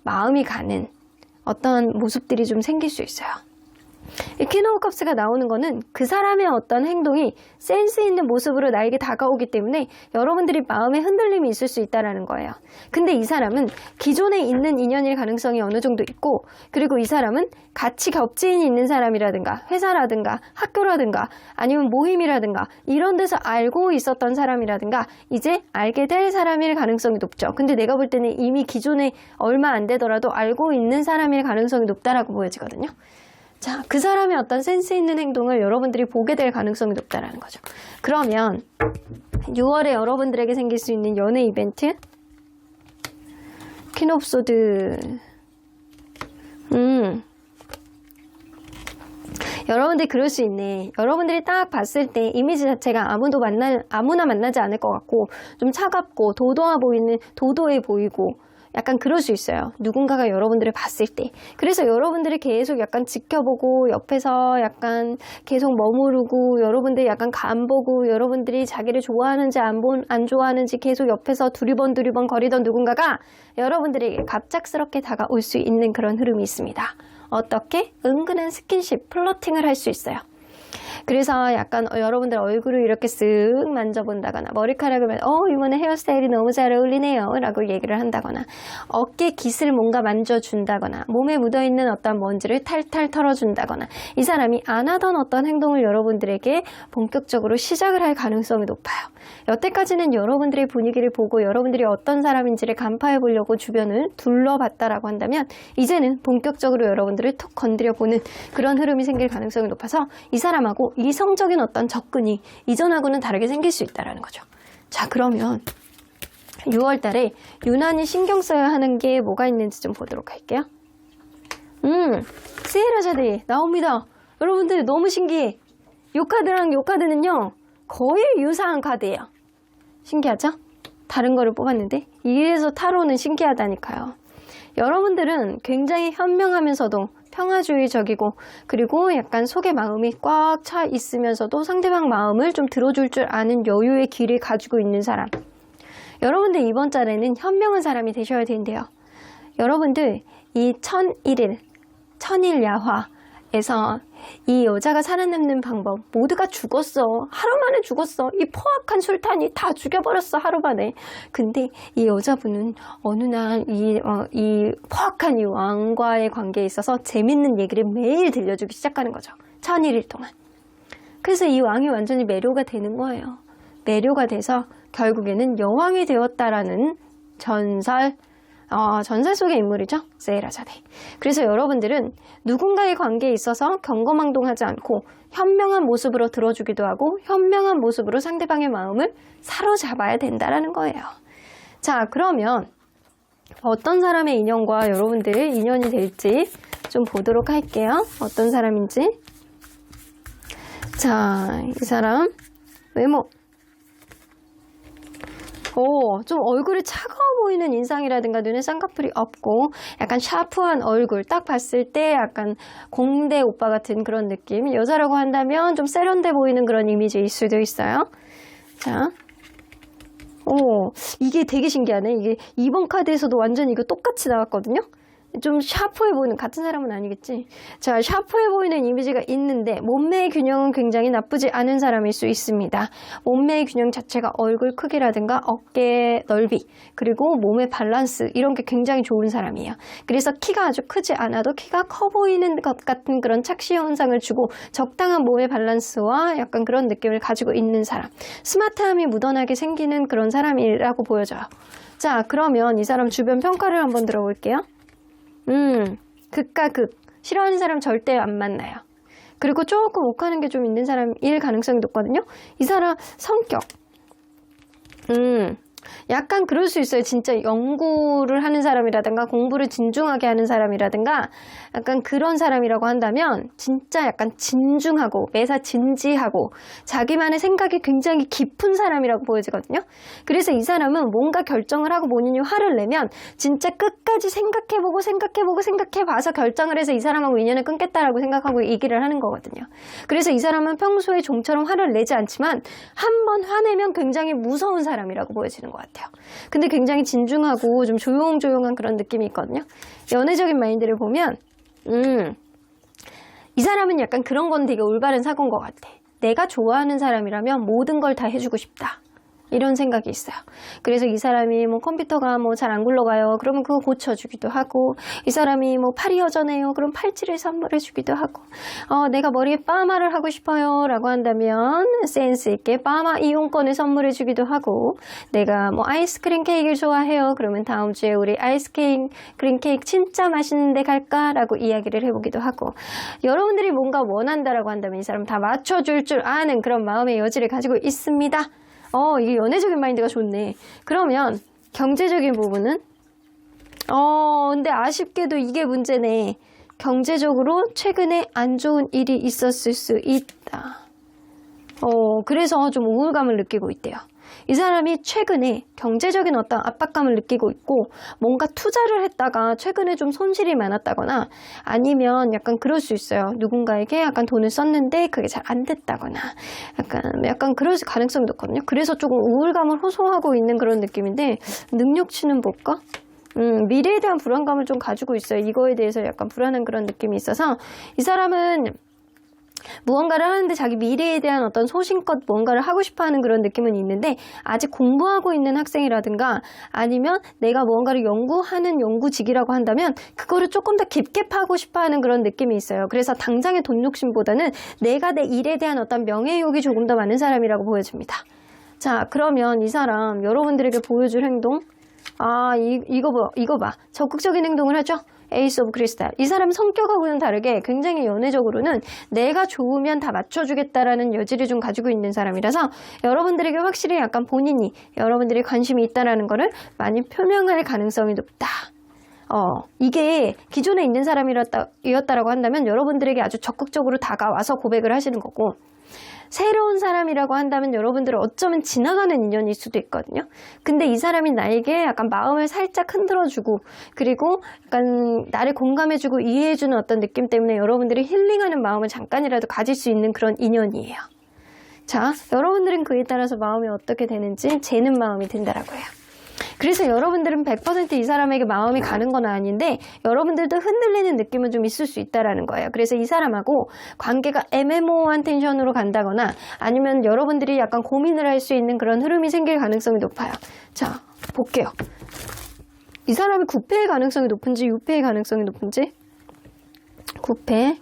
마음이 가는 어떤 모습들이 좀 생길 수 있어요. 이 퀸 오브 컵스가 나오는 거는 그 사람의 어떤 행동이 센스 있는 모습으로 나에게 다가오기 때문에 여러분들이 마음에 흔들림이 있을 수 있다는 거예요. 근데 이 사람은 기존에 있는 인연일 가능성이 어느 정도 있고 그리고 이 사람은 같이 겹지인이 있는 사람이라든가 회사라든가 학교라든가 아니면 모임이라든가 이런 데서 알고 있었던 사람이라든가 이제 알게 될 사람일 가능성이 높죠. 근데 내가 볼 때는 이미 기존에 얼마 안 되더라도 알고 있는 사람일 가능성이 높다라고 보여지거든요. 자, 그 사람의 어떤 센스 있는 행동을 여러분들이 보게 될 가능성이 높다라는 거죠. 그러면 6월에 여러분들에게 생길 수 있는 연애 이벤트 퀸 오브 소드 여러분들이 그럴 수 있네. 여러분들이 딱 봤을 때 이미지 자체가 아무나 만나지 않을 것 같고 좀 차갑고 도도해 보이고 약간 그럴 수 있어요. 누군가가 여러분들을 봤을 때. 그래서 여러분들이 계속 약간 지켜보고 옆에서 약간 계속 머무르고 여러분들이 약간 간보고 여러분들이 자기를 좋아하는지 안 좋아하는지 계속 옆에서 두리번 거리던 누군가가 여러분들에게 갑작스럽게 다가올 수 있는 그런 흐름이 있습니다. 어떻게? 은근한 스킨십, 플러팅을 할 수 있어요. 그래서 약간 여러분들 얼굴을 이렇게 쓱 만져본다거나 머리카락을 이번에 헤어스타일이 너무 잘 어울리네요 라고 얘기를 한다거나 어깨 깃을 뭔가 만져준다거나 몸에 묻어있는 어떤 먼지를 탈탈 털어준다거나 이 사람이 안 하던 어떤 행동을 여러분들에게 본격적으로 시작을 할 가능성이 높아요. 여태까지는 여러분들의 분위기를 보고 여러분들이 어떤 사람인지를 간파해 보려고 주변을 둘러봤다라고 한다면 이제는 본격적으로 여러분들을 툭 건드려보는 그런 흐름이 생길 가능성이 높아서 이 사람하고 이성적인 어떤 접근이 이전하고는 다르게 생길 수 있다는 거죠. 자, 그러면 6월 달에 유난히 신경 써야 하는 게 뭐가 있는지 좀 보도록 할게요. 세일하자데 나옵니다. 여러분들 너무 신기해. 요 카드랑 요 카드는요 거의 유사한 카드예요. 신기하죠? 다른 거를 뽑았는데 이래서 타로는 신기하다니까요. 여러분들은 굉장히 현명하면서도 평화주의적이고 그리고 약간 속에 마음이 꽉 차 있으면서도 상대방 마음을 좀 들어줄 줄 아는 여유의 길을 가지고 있는 사람. 여러분들 이번 달에는 현명한 사람이 되셔야 되는데요. 여러분들 이 천일야화에서 이 여자가 살아남는 방법 모두가 죽었어. 하루 만에 죽었어. 이 포악한 술탄이 다 죽여버렸어. 하루 만에. 근데 이 여자분은 어느 날 이 포악한 이 왕과의 관계에 있어서 재밌는 얘기를 매일 들려주기 시작하는 거죠. 1001일 동안. 그래서 이 왕이 완전히 매료가 되는 거예요. 매료가 돼서 결국에는 여왕이 되었다라는 전설 속의 인물이죠. 세일하자데. 그래서 여러분들은 누군가의 관계에 있어서 경거망동하지 않고 현명한 모습으로 들어주기도 하고 현명한 모습으로 상대방의 마음을 사로잡아야 된다라는 거예요. 자, 그러면 어떤 사람의 인연과 여러분들의 인연이 될지 좀 보도록 할게요. 어떤 사람인지. 자, 이 사람 외모. 좀 얼굴이 차가워 보이는 인상이라든가 눈에 쌍꺼풀이 없고 약간 샤프한 얼굴 딱 봤을 때 약간 공대 오빠 같은 그런 느낌. 여자라고 한다면 좀 세련돼 보이는 그런 이미지일 수도 있어요. 자, 이게 되게 신기하네. 이게 2번 카드에서도 완전 이거 똑같이 나왔거든요. 좀 샤프해 보이는, 같은 사람은 아니겠지. 자, 샤프해 보이는 이미지가 있는데 몸매의 균형은 굉장히 나쁘지 않은 사람일 수 있습니다. 몸매의 균형 자체가 얼굴 크기라든가 어깨 넓이, 그리고 몸의 밸런스, 이런 게 굉장히 좋은 사람이에요. 그래서 키가 아주 크지 않아도 키가 커 보이는 것 같은 그런 착시 현상을 주고 적당한 몸의 밸런스와 약간 그런 느낌을 가지고 있는 사람. 스마트함이 묻어나게 생기는 그런 사람이라고 보여져요. 자, 그러면 이 사람 주변 평가를 한번 들어볼게요. 극과 극. 싫어하는 사람 절대 안 만나요. 그리고 조금 욱하는 게 좀 있는 사람일 가능성이 높거든요. 이 사람 성격. 약간 그럴 수 있어요. 진짜 연구를 하는 사람이라든가 공부를 진중하게 하는 사람이라든가 약간 그런 사람이라고 한다면 진짜 약간 진중하고 매사 진지하고 자기만의 생각이 굉장히 깊은 사람이라고 보여지거든요. 그래서 이 사람은 뭔가 결정을 하고 본인이 화를 내면 진짜 끝까지 생각해봐서 결정을 해서 이 사람하고 인연을 끊겠다라고 생각하고 얘기를 하는 거거든요. 그래서 이 사람은 평소에 좀처럼 화를 내지 않지만 한 번 화내면 굉장히 무서운 사람이라고 보여지는 것 같아요. 근데 굉장히 진중하고 좀 조용조용한 그런 느낌이 있거든요. 연애적인 마인드를 보면 이 사람은 약간 그런 건 되게 올바른 사고인 것 같아. 내가 좋아하는 사람이라면 모든 걸 다 해주고 싶다. 이런 생각이 있어요. 그래서 이 사람이 뭐 컴퓨터가 뭐 잘 안 굴러가요. 그러면 그거 고쳐주기도 하고, 이 사람이 뭐 팔이 여전해요. 그럼 팔찌를 선물해주기도 하고, 내가 머리에 파마를 하고 싶어요. 라고 한다면 센스 있게 파마 이용권을 선물해주기도 하고, 내가 뭐 아이스크림 케이크를 좋아해요. 그러면 다음 주에 우리 아이스크림 케이크 진짜 맛있는데 갈까? 라고 이야기를 해보기도 하고, 여러분들이 뭔가 원한다라고 한다면 이 사람 다 맞춰줄 줄 아는 그런 마음의 여지를 가지고 있습니다. 이게 연애적인 마인드가 좋네. 그러면 경제적인 부분은? 근데 아쉽게도 이게 문제네. 경제적으로 최근에 안 좋은 일이 있었을 수 있다. 그래서 좀 우울감을 느끼고 있대요. 이 사람이 최근에 경제적인 어떤 압박감을 느끼고 있고 뭔가 투자를 했다가 최근에 좀 손실이 많았다거나 아니면 약간 그럴 수 있어요. 누군가에게 약간 돈을 썼는데 그게 잘 안 됐다거나 약간 그럴 가능성이 높거든요. 그래서 조금 우울감을 호소하고 있는 그런 느낌인데 능력치는 뭘까? 미래에 대한 불안감을 좀 가지고 있어요. 이거에 대해서 약간 불안한 그런 느낌이 있어서 이 사람은 무언가를 하는데 자기 미래에 대한 어떤 소신껏 뭔가를 하고 싶어하는 그런 느낌은 있는데 아직 공부하고 있는 학생이라든가 아니면 내가 무언가를 연구하는 연구직이라고 한다면 그거를 조금 더 깊게 파고 싶어하는 그런 느낌이 있어요. 그래서 당장의 돈 욕심보다는 내가 내 일에 대한 어떤 명예욕이 조금 더 많은 사람이라고 보여집니다. 자, 그러면 이 사람 여러분들에게 보여줄 행동, 이거 봐. 적극적인 행동을 하죠. 에이스 오브 크리스탈. 이 사람 성격하고는 다르게 굉장히 연애적으로는 내가 좋으면 다 맞춰주겠다라는 여지를 좀 가지고 있는 사람이라서 여러분들에게 확실히 약간 본인이 여러분들이 관심이 있다라는 거를 많이 표명할 가능성이 높다. 이게 기존에 있는 사람이었다라고 한다면 여러분들에게 아주 적극적으로 다가와서 고백을 하시는 거고, 새로운 사람이라고 한다면 여러분들은 어쩌면 지나가는 인연일 수도 있거든요. 근데 이 사람이 나에게 약간 마음을 살짝 흔들어주고 그리고 약간 나를 공감해주고 이해해주는 어떤 느낌 때문에 여러분들이 힐링하는 마음을 잠깐이라도 가질 수 있는 그런 인연이에요. 자, 여러분들은 그에 따라서 마음이 어떻게 되는지 재는 마음이 든다라고요. 그래서 여러분들은 100% 이 사람에게 마음이 가는 건 아닌데 여러분들도 흔들리는 느낌은 좀 있을 수 있다라는 거예요. 그래서 이 사람하고 관계가 애매모호한 텐션으로 간다거나 아니면 여러분들이 약간 고민을 할 수 있는 그런 흐름이 생길 가능성이 높아요. 자, 볼게요. 이 사람이 9패의 가능성이 높은지 6패의 가능성이 높은지? 9패,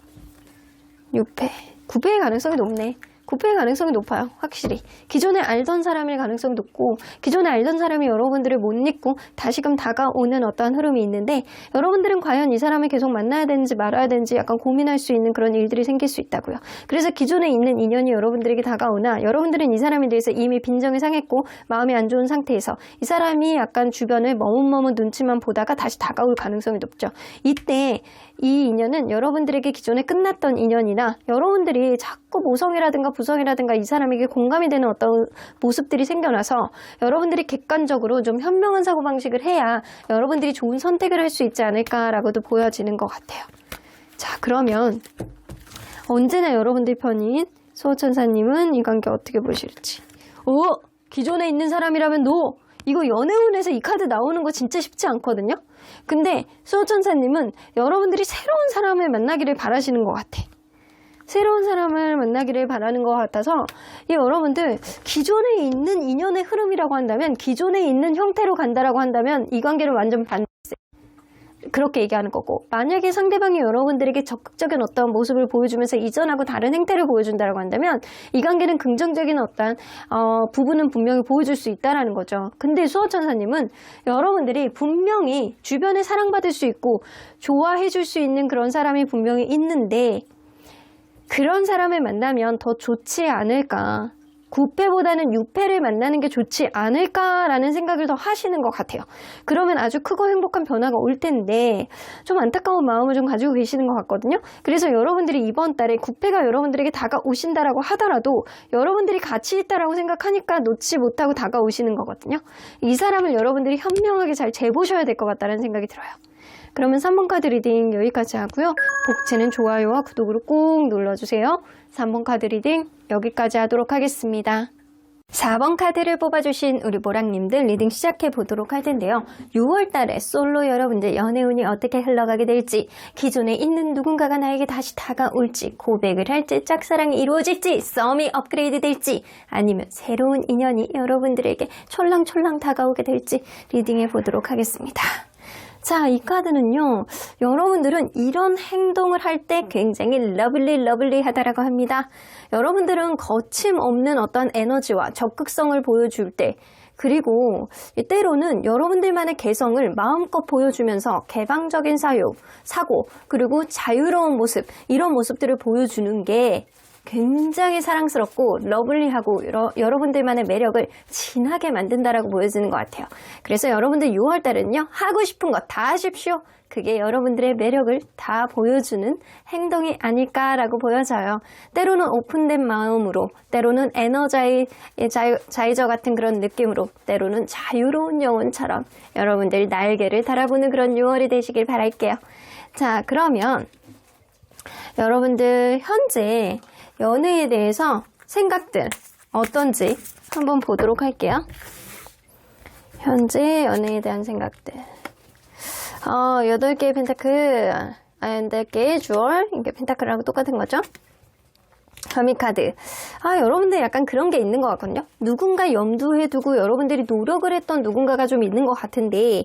6패. 9패의 가능성이 높네. 9패의 가능성이 높아요. 확실히. 기존에 알던 사람일 가능성이 높고 기존에 알던 사람이 여러분들을 못 잊고 다시금 다가오는 어떠한 흐름이 있는데 여러분들은 과연 이 사람을 계속 만나야 되는지 말아야 되는지 약간 고민할 수 있는 그런 일들이 생길 수 있다고요. 그래서 기존에 있는 인연이 여러분들에게 다가오나 여러분들은 이 사람에 대해서 이미 빈정이 상했고 마음이 안 좋은 상태에서 이 사람이 약간 주변을 머뭇머뭇 눈치만 보다가 다시 다가올 가능성이 높죠. 이때 이 인연은 여러분들에게 기존에 끝났던 인연이나 여러분들이 자꾸 모성이라든가 부성이라든가 이 사람에게 공감이 되는 어떤 모습들이 생겨나서 여러분들이 객관적으로 좀 현명한 사고방식을 해야 여러분들이 좋은 선택을 할 수 있지 않을까라고도 보여지는 것 같아요. 자, 그러면 언제나 여러분들 편인 수호천사님은 이 관계 어떻게 보실지. 기존에 있는 사람이라면 노! 이거 연애운에서 이 카드 나오는 거 진짜 쉽지 않거든요. 근데 수호천사님은 여러분들이 새로운 사람을 만나기를 바라시는 것 같아. 새로운 사람을 만나기를 바라는 것 같아서 이 여러분들 기존에 있는 인연의 흐름이라고 한다면, 기존에 있는 형태로 간다라고 한다면 이 관계는 완전 반대. 그렇게 얘기하는 거고, 만약에 상대방이 여러분들에게 적극적인 어떤 모습을 보여주면서 이전하고 다른 행태를 보여준다라고 한다면 이 관계는 긍정적인 어떤 부분은 분명히 보여줄 수 있다라는 거죠. 근데 수호천사님은 여러분들이 분명히 주변에 사랑받을 수 있고 좋아해 줄 수 있는 그런 사람이 분명히 있는데, 그런 사람을 만나면 더 좋지 않을까, 9패보다는 6패를 만나는 게 좋지 않을까라는 생각을 더 하시는 것 같아요. 그러면 아주 크고 행복한 변화가 올 텐데 좀 안타까운 마음을 좀 가지고 계시는 것 같거든요. 그래서 여러분들이 이번 달에 9패가 여러분들에게 다가오신다라고 하더라도 여러분들이 가치 있다라고 생각하니까 놓지 못하고 다가오시는 거거든요. 이 사람을 여러분들이 현명하게 잘 재보셔야 될 것 같다는 생각이 들어요. 그러면 3번 카드 리딩 여기까지 하고요. 복채는 좋아요와 구독으로 꼭 눌러주세요. 3번 카드 리딩 여기까지 하도록 하겠습니다. 4번 카드를 뽑아주신 우리 모랑님들 리딩 시작해 보도록 할 텐데요. 6월달에 솔로 여러분들 연애운이 어떻게 흘러가게 될지, 기존에 있는 누군가가 나에게 다시 다가올지, 고백을 할지, 짝사랑이 이루어질지, 썸이 업그레이드 될지, 아니면 새로운 인연이 여러분들에게 촐랑촐랑 다가오게 될지 리딩해 보도록 하겠습니다. 자, 이 카드는요, 여러분들은 이런 행동을 할 때 굉장히 러블리하다라고 합니다. 여러분들은 거침없는 어떤 에너지와 적극성을 보여줄 때, 그리고 때로는 여러분들만의 개성을 마음껏 보여주면서 개방적인 사고, 그리고 자유로운 모습, 이런 모습들을 보여주는 게 굉장히 사랑스럽고 러블리하고 여러분들만의 매력을 진하게 만든다라고 보여지는 것 같아요. 그래서 여러분들 6월달은요, 하고 싶은 거 다 하십시오. 그게 여러분들의 매력을 다 보여주는 행동이 아닐까라고 보여져요. 때로는 오픈된 마음으로, 때로는 에너자이저 같은 그런 느낌으로, 때로는 자유로운 영혼처럼 여러분들 날개를 달아보는 그런 6월이 되시길 바랄게요. 자, 그러면 여러분들 현재 연애에 대해서 생각들 어떤지 한번 보도록 할게요. 현재 연애에 대한 생각들. 8개의 펜타클, 8개의 주얼, 이게 펜타클하고 똑같은 거죠? 허미카드. 여러분들 약간 그런 게 있는 것 같거든요. 누군가 염두에 두고 여러분들이 노력을 했던 누군가가 좀 있는 것 같은데,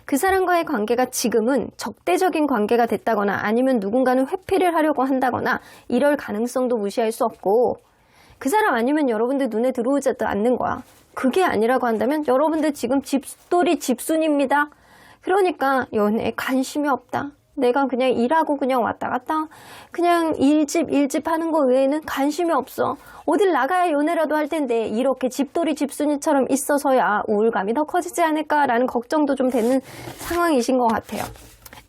그 사람과의 관계가 지금은 적대적인 관계가 됐다거나, 아니면 누군가는 회피를 하려고 한다거나 이럴 가능성도 무시할 수 없고, 그 사람 아니면 여러분들 눈에 들어오지도 않는 거야. 그게 아니라고 한다면 여러분들 지금 집돌이 집순입니다. 그러니까 연애에 관심이 없다. 내가 그냥 일하고 그냥 왔다 갔다 그냥 일집 하는 거 외에는 관심이 없어. 어딜 나가야 연애라도 할 텐데 이렇게 집돌이 집순이처럼 있어서야 우울감이 더 커지지 않을까라는 걱정도 좀 되는 상황이신 것 같아요.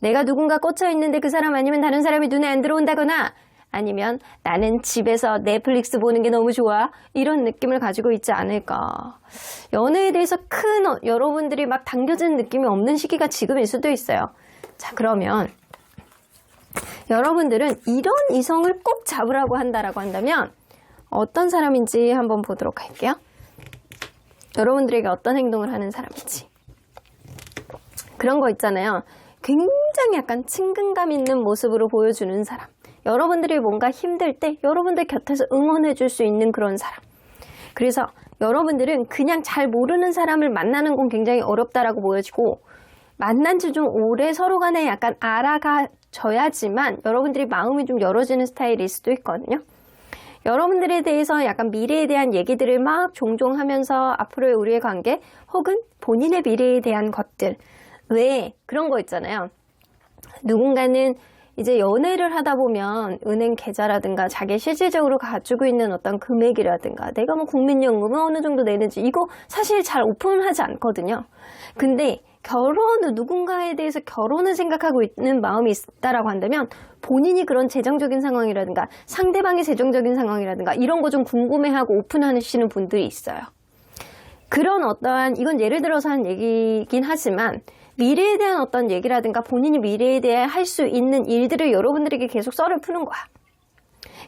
내가 누군가 꽂혀 있는데 그 사람 아니면 다른 사람이 눈에 안 들어온다거나, 아니면 나는 집에서 넷플릭스 보는 게 너무 좋아, 이런 느낌을 가지고 있지 않을까. 연애에 대해서 큰 여러분들이 막 당겨지는 느낌이 없는 시기가 지금일 수도 있어요. 자, 그러면 여러분들은 이런 이성을 꼭 잡으라고 한다라고 한다면 어떤 사람인지 한번 보도록 할게요. 여러분들에게 어떤 행동을 하는 사람인지. 그런 거 있잖아요. 굉장히 약간 친근감 있는 모습으로 보여주는 사람. 여러분들이 뭔가 힘들 때 여러분들 곁에서 응원해 줄 수 있는 그런 사람. 그래서 여러분들은 그냥 잘 모르는 사람을 만나는 건 굉장히 어렵다라고 보여지고, 만난 지 좀 오래 서로 간에 약간 알아가져야지만 여러분들이 마음이 좀 열어지는 스타일일 수도 있거든요. 여러분들에 대해서 약간 미래에 대한 얘기들을 막 종종 하면서 앞으로의 우리의 관계, 혹은 본인의 미래에 대한 것들. 왜 그런 거 있잖아요. 누군가는 이제 연애를 하다 보면 은행 계좌라든가 자기 실질적으로 가지고 있는 어떤 금액이라든가, 내가 뭐 국민연금을 어느 정도 내는지 이거 사실 잘 오픈하지 않거든요. 근데 누군가에 대해서 결혼을 생각하고 있는 마음이 있다라고 한다면 본인이 그런 재정적인 상황이라든가 상대방의 재정적인 상황이라든가 이런 거 좀 궁금해하고 오픈하시는 분들이 있어요. 그런 어떠한, 이건 예를 들어서 한 얘기긴 하지만 미래에 대한 어떤 얘기라든가 본인이 미래에 대해 할 수 있는 일들을 여러분들에게 계속 썰을 푸는 거야.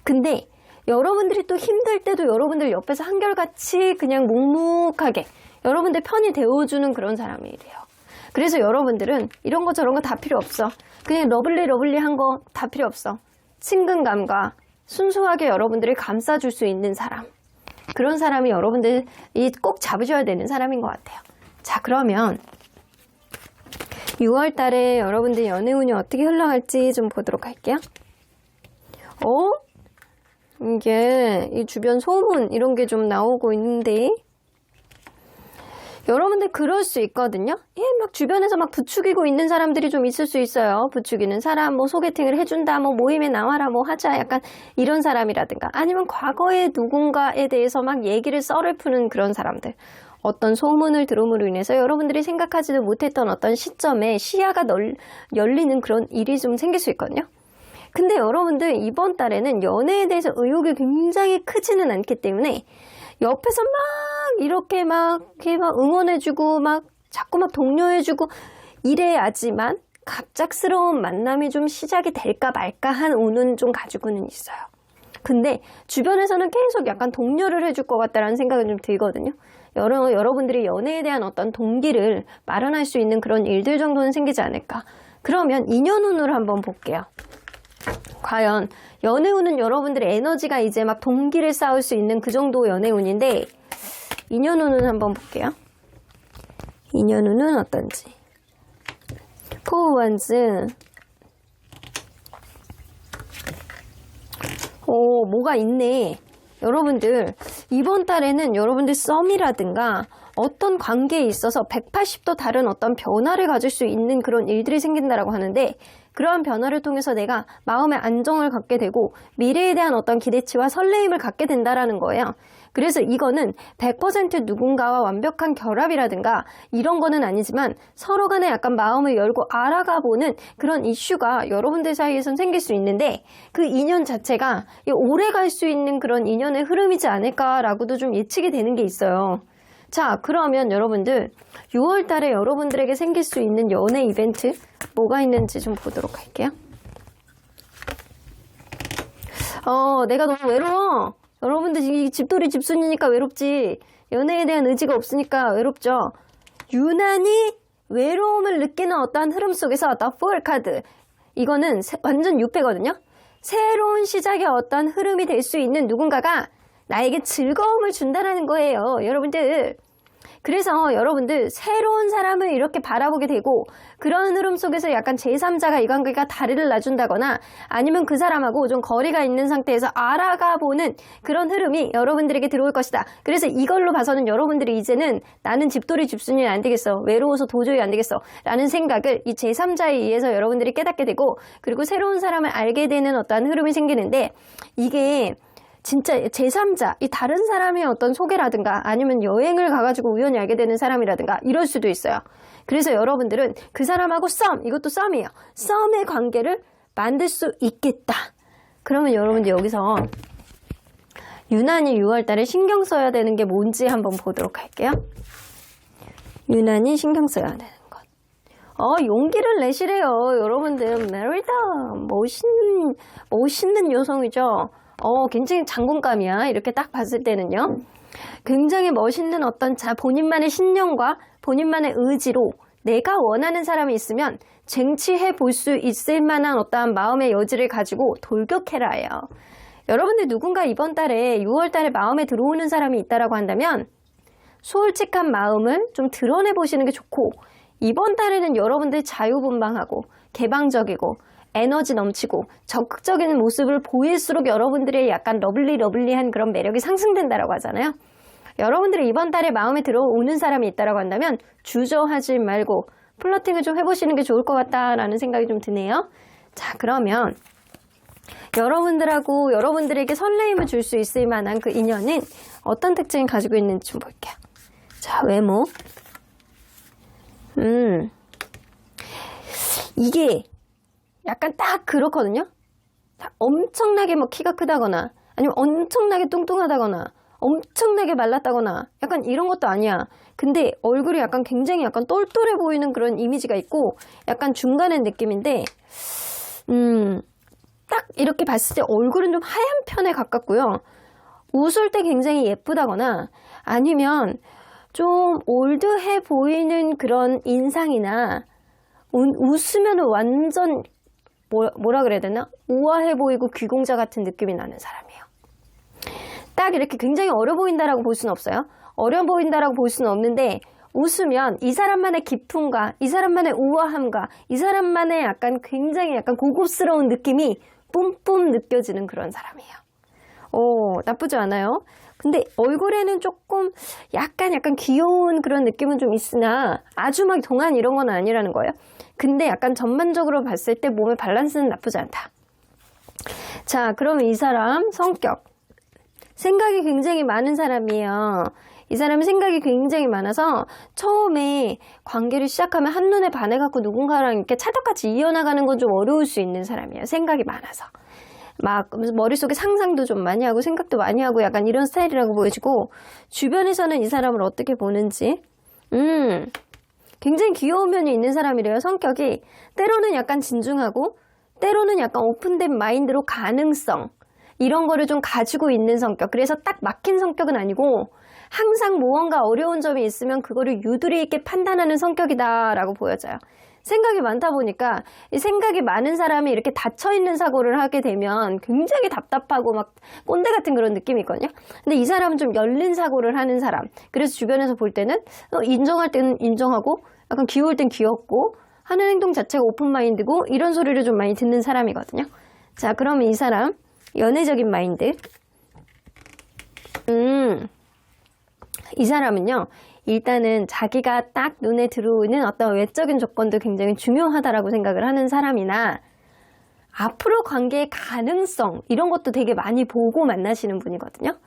근데 여러분들이 또 힘들 때도 여러분들 옆에서 한결같이 그냥 묵묵하게 여러분들 편이 되어주는 그런 사람이래요. 그래서 여러분들은 이런 거 저런 거 다 필요 없어. 그냥 러블리한 거 다 필요 없어. 친근감과 순수하게 여러분들을 감싸줄 수 있는 사람. 그런 사람이 여러분들이 꼭 잡으셔야 되는 사람인 것 같아요. 자, 그러면 6월 달에 여러분들 연애운이 어떻게 흘러갈지 좀 보도록 할게요. 이게 이 주변 소문 이런 게 좀 나오고 있는데 여러분들 그럴 수 있거든요. 막 주변에서 막 부추기고 있는 사람들이 좀 있을 수 있어요. 부추기는 사람, 뭐 소개팅을 해준다, 뭐 모임에 나와라, 뭐 하자, 약간 이런 사람이라든가 아니면 과거에 누군가에 대해서 막 얘기를 썰을 푸는 그런 사람들. 어떤 소문을 들음으로 인해서 여러분들이 생각하지도 못했던 어떤 시점에 시야가 열리는 그런 일이 좀 생길 수 있거든요. 근데 여러분들 이번 달에는 연애에 대해서 의욕이 굉장히 크지는 않기 때문에 옆에서 이렇게 막 응원해주고 자꾸 독려해주고 이래야지만 갑작스러운 만남이 좀 시작이 될까 말까 한 운은 좀 가지고는 있어요. 근데 주변에서는 계속 약간 독려를 해줄 것 같다라는 생각은 좀 들거든요. 여러분들이 연애에 대한 어떤 동기를 마련할 수 있는 그런 일들 정도는 생기지 않을까. 그러면 인연운을 한번 볼게요. 과연 연애운은 여러분들의 에너지가 이제 막 동기를 쌓을 수 있는 그 정도 연애운인데 인연운은 한번 볼게요. 인연운은 어떤지. 포 원즈. 뭐가 있네. 여러분들 이번 달에는 여러분들 썸이라든가 어떤 관계에 있어서 180도 다른 어떤 변화를 가질 수 있는 그런 일들이 생긴다라고 하는데 그러한 변화를 통해서 내가 마음의 안정을 갖게 되고 미래에 대한 어떤 기대치와 설레임을 갖게 된다라는 거예요. 그래서 이거는 100% 누군가와 완벽한 결합이라든가 이런 거는 아니지만 서로 간에 약간 마음을 열고 알아가 보는 그런 이슈가 여러분들 사이에선 생길 수 있는데 그 인연 자체가 오래 갈 수 있는 그런 인연의 흐름이지 않을까라고도 좀 예측이 되는 게 있어요. 자, 그러면 여러분들 6월 달에 여러분들에게 생길 수 있는 연애 이벤트 뭐가 있는지 좀 보도록 할게요. 내가 너무 외로워. 여러분들 이 집돌이 집순이니까 외롭지. 연애에 대한 의지가 없으니까 외롭죠. 유난히 외로움을 느끼는 어떠한 흐름 속에서 The Fool 카드. 이거는 완전 6패거든요. 새로운 시작의 어떤 흐름이 될 수 있는 누군가가 나에게 즐거움을 준다는 거예요. 여러분들. 그래서 여러분들 새로운 사람을 이렇게 바라보게 되고 그런 흐름 속에서 약간 제3자가 이 관계가 다리를 놔준다거나 아니면 그 사람하고 좀 거리가 있는 상태에서 알아가 보는 그런 흐름이 여러분들에게 들어올 것이다. 그래서 이걸로 봐서는 여러분들이 이제는 나는 집돌이 집순이 안 되겠어. 외로워서 도저히 안 되겠어. 라는 생각을 이 제3자에 의해서 여러분들이 깨닫게 되고 그리고 새로운 사람을 알게 되는 어떠한 흐름이 생기는데 이게 진짜 제3자, 이 다른 사람의 어떤 소개라든가 아니면 여행을 가가지고 우연히 알게 되는 사람이라든가 이럴 수도 있어요. 그래서 여러분들은 그 사람하고 이것도 썸이에요. 썸의 관계를 만들 수 있겠다. 그러면 여러분들 여기서 유난히 6월 달에 신경 써야 되는 게 뭔지 한번 보도록 할게요. 유난히 신경 써야 되는 것. 용기를 내시래요. 여러분들 메리다 멋있는 여성이죠. 굉장히 장군감이야. 이렇게 딱 봤을 때는요. 굉장히 멋있는 어떤 본인만의 신념과 본인만의 의지로 내가 원하는 사람이 있으면 쟁취해 볼 수 있을 만한 어떠한 마음의 여지를 가지고 돌격해라예요. 여러분들 누군가 이번 달에 6월 달에 마음에 들어오는 사람이 있다라고 한다면 솔직한 마음을 좀 드러내 보시는 게 좋고 이번 달에는 여러분들 자유분방하고 개방적이고 에너지 넘치고 적극적인 모습을 보일수록 여러분들의 약간 러블리한 그런 매력이 상승된다라고 하잖아요. 여러분들이 이번 달에 마음에 들어오는 사람이 있다라고 한다면 주저하지 말고 플러팅을 좀 해보시는 게 좋을 것 같다라는 생각이 좀 드네요. 자, 그러면 여러분들하고 여러분들에게 설레임을 줄 수 있을 만한 그 인연은 어떤 특징을 가지고 있는지 좀 볼게요. 자, 외모. 이게 약간 딱 그렇거든요. 엄청나게 키가 크다거나 아니면 엄청나게 뚱뚱하다거나 엄청나게 말랐다거나 약간 이런 것도 아니야. 근데 얼굴이 약간 굉장히 약간 똘똘해 보이는 그런 이미지가 있고 약간 중간의 느낌인데 딱 이렇게 봤을 때 얼굴은 좀 하얀 편에 가깝고요. 웃을 때 굉장히 예쁘다거나 아니면 좀 올드해 보이는 그런 인상이나 웃으면 완전 뭐라 그래야 되나? 우아해 보이고 귀공자 같은 느낌이 나는 사람이에요. 딱 이렇게 굉장히 어려 보인다라고 볼 수는 없어요. 어려 보인다라고 볼 수는 없는데 웃으면 이 사람만의 기품과 이 사람만의 우아함과 이 사람만의 약간 굉장히 약간 고급스러운 느낌이 뿜뿜 느껴지는 그런 사람이에요. 나쁘지 않아요. 근데 얼굴에는 조금 약간 귀여운 그런 느낌은 좀 있으나 아주 막 동안 이런 건 아니라는 거예요. 근데 약간 전반적으로 봤을 때 몸의 밸런스는 나쁘지 않다. 자, 그러면 이 사람 성격. 생각이 굉장히 많은 사람이에요. 이 사람은 생각이 굉장히 많아서 처음에 관계를 시작하면 한눈에 반해갖고 누군가랑 이렇게 찰떡같이 이어나가는 건 좀 어려울 수 있는 사람이에요. 생각이 많아서. 막 머릿속에 상상도 좀 많이 하고 생각도 많이 하고 약간 이런 스타일이라고 보여지고 주변에서는 이 사람을 어떻게 보는지 굉장히 귀여운 면이 있는 사람이래요. 성격이 때로는 약간 진중하고 때로는 약간 오픈된 마인드로 가능성 이런 거를 좀 가지고 있는 성격. 그래서 딱 막힌 성격은 아니고 항상 무언가 어려운 점이 있으면 그거를 유두리 있게 판단하는 성격이다라고 보여져요. 생각이 많다 보니까 이 생각이 많은 사람이 이렇게 닫혀있는 사고를 하게 되면 굉장히 답답하고 막 꼰대 같은 그런 느낌이 있거든요. 근데 이 사람은 좀 열린 사고를 하는 사람. 그래서 주변에서 볼 때는 인정할 때는 인정하고 약간 귀여울 땐 귀엽고 하는 행동 자체가 오픈마인드고 이런 소리를 좀 많이 듣는 사람이거든요. 자, 그러면 이 사람 연애적인 마인드. 이 사람은요. 일단은 자기가 딱 눈에 들어오는 어떤 외적인 조건도 굉장히 중요하다라고 생각을 하는 사람이나 앞으로 관계의 가능성 이런 것도 되게 많이 보고 만나시는 분이거든요.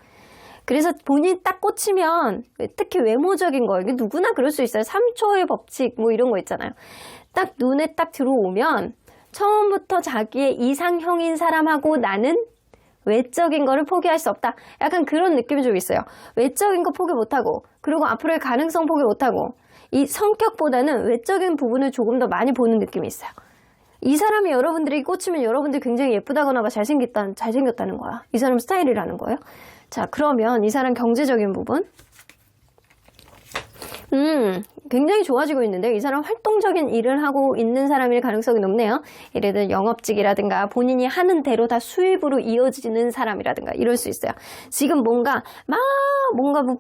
그래서 본인이 딱 꽂히면 특히 외모적인 거 이게 누구나 그럴 수 있어요. 3초의 법칙 뭐 이런 거 있잖아요. 딱 눈에 딱 들어오면 처음부터 자기의 이상형인 사람하고 나는 외적인 거를 포기할 수 없다. 약간 그런 느낌이 좀 있어요. 외적인 거 포기 못하고 그리고 앞으로의 가능성 포기 못하고 이 성격보다는 외적인 부분을 조금 더 많이 보는 느낌이 있어요. 이 사람이 여러분들이 꽂히면 여러분들이 굉장히 예쁘다거나 잘생겼다는 거야. 이 사람 스타일이라는 거예요. 자, 그러면 이 사람 경제적인 부분 굉장히 좋아지고 있는데 이 사람 활동적인 일을 하고 있는 사람일 가능성이 높네요. 예를 들어 영업직이라든가 본인이 하는 대로 다 수입으로 이어지는 사람이라든가 이럴 수 있어요. 지금 뭔가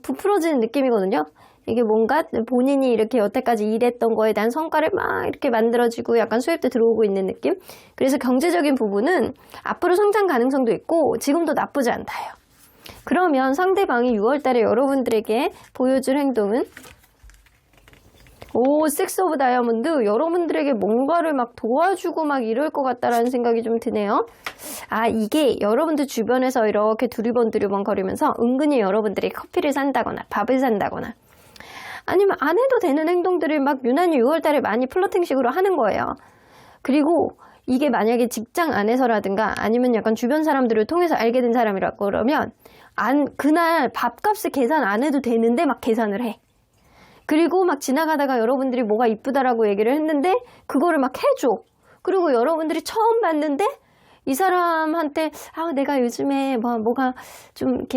부풀어지는 느낌이거든요. 이게 뭔가 본인이 이렇게 여태까지 일했던 거에 대한 성과를 막 이렇게 만들어지고 약간 수입도 들어오고 있는 느낌. 그래서 경제적인 부분은 앞으로 성장 가능성도 있고 지금도 나쁘지 않다요. 그러면 상대방이 6월달에 여러분들에게 보여줄 행동은 식스 오브 다이아몬드 여러분들에게 뭔가를 막 도와주고 막 이럴 것 같다라는 생각이 좀 드네요. 이게 여러분들 주변에서 이렇게 두리번 거리면서 은근히 여러분들이 커피를 산다거나 밥을 산다거나 아니면 안 해도 되는 행동들을 막 유난히 6월달에 많이 플러팅식으로 하는 거예요. 그리고 이게 만약에 직장 안에서라든가 아니면 약간 주변 사람들을 통해서 알게 된 사람이라고 그러면 그날 밥값을 계산 안 해도 되는데 막 계산을 해. 그리고 막 지나가다가 여러분들이 뭐가 이쁘다라고 얘기를 했는데 그거를 막 해줘. 그리고 여러분들이 처음 봤는데 이 사람한테 내가 요즘에 뭐가 좀